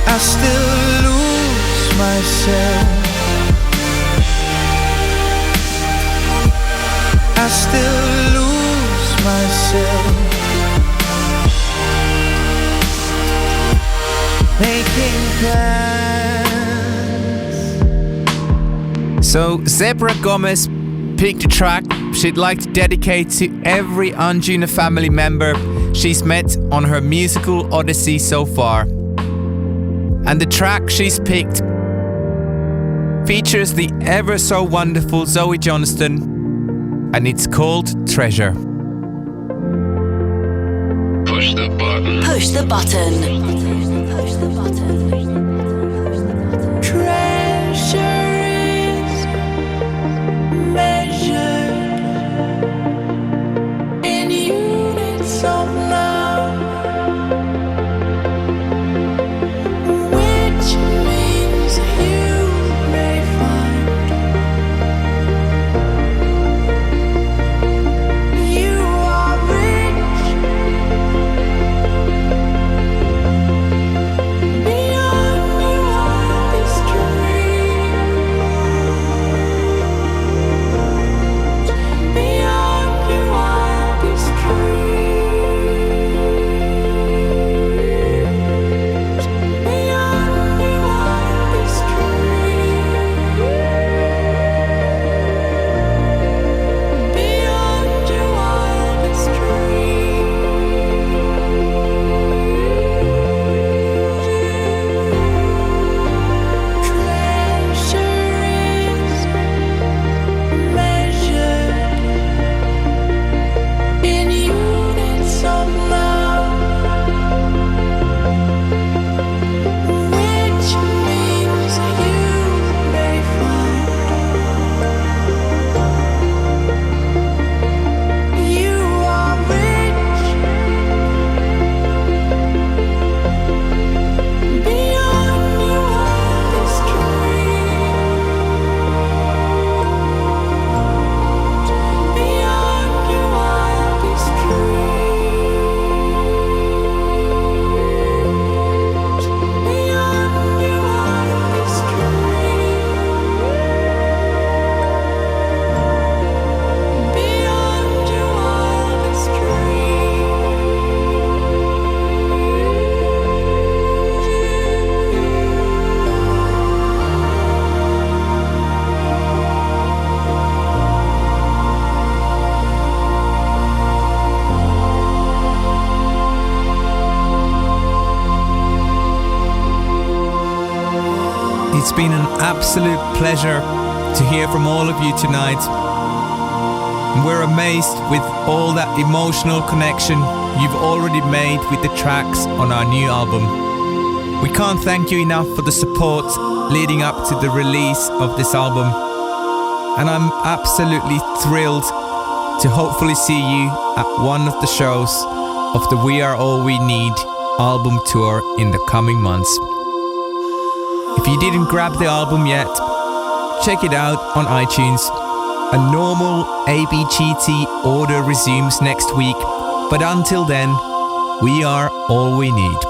I still lose myself, I still lose myself, making plans. So Zebra Gomez picked a track she'd like to dedicate to every Anjuna family member she's met on her musical odyssey so far. And the track she's picked features the ever so wonderful Zoe Johnston, and it's called Treasure. Push the button. Push the button. Treasure is measured in units of love, which means you may find you are rich beyond your wildest dreams, beyond your wildest dreams, beyond your wildest dreams, beyond your wildest Treasure is measured in units of love, which means you may find you are rich beyond your wildest dreams, beyond your wildest dreams, beyond your wildest dreams, beyond your wildest It's been an absolute pleasure to hear from all of you tonight. And we're amazed with all that emotional connection you've already made with the tracks on our new album. We can't thank you enough for the support leading up to the release of this album. And I'm absolutely thrilled to hopefully see you at one of the shows of the We Are All We Need album tour in the coming months. If you didn't grab the album yet, check it out on iTunes. A normal ABGT order resumes next week, but until then, we are all we need.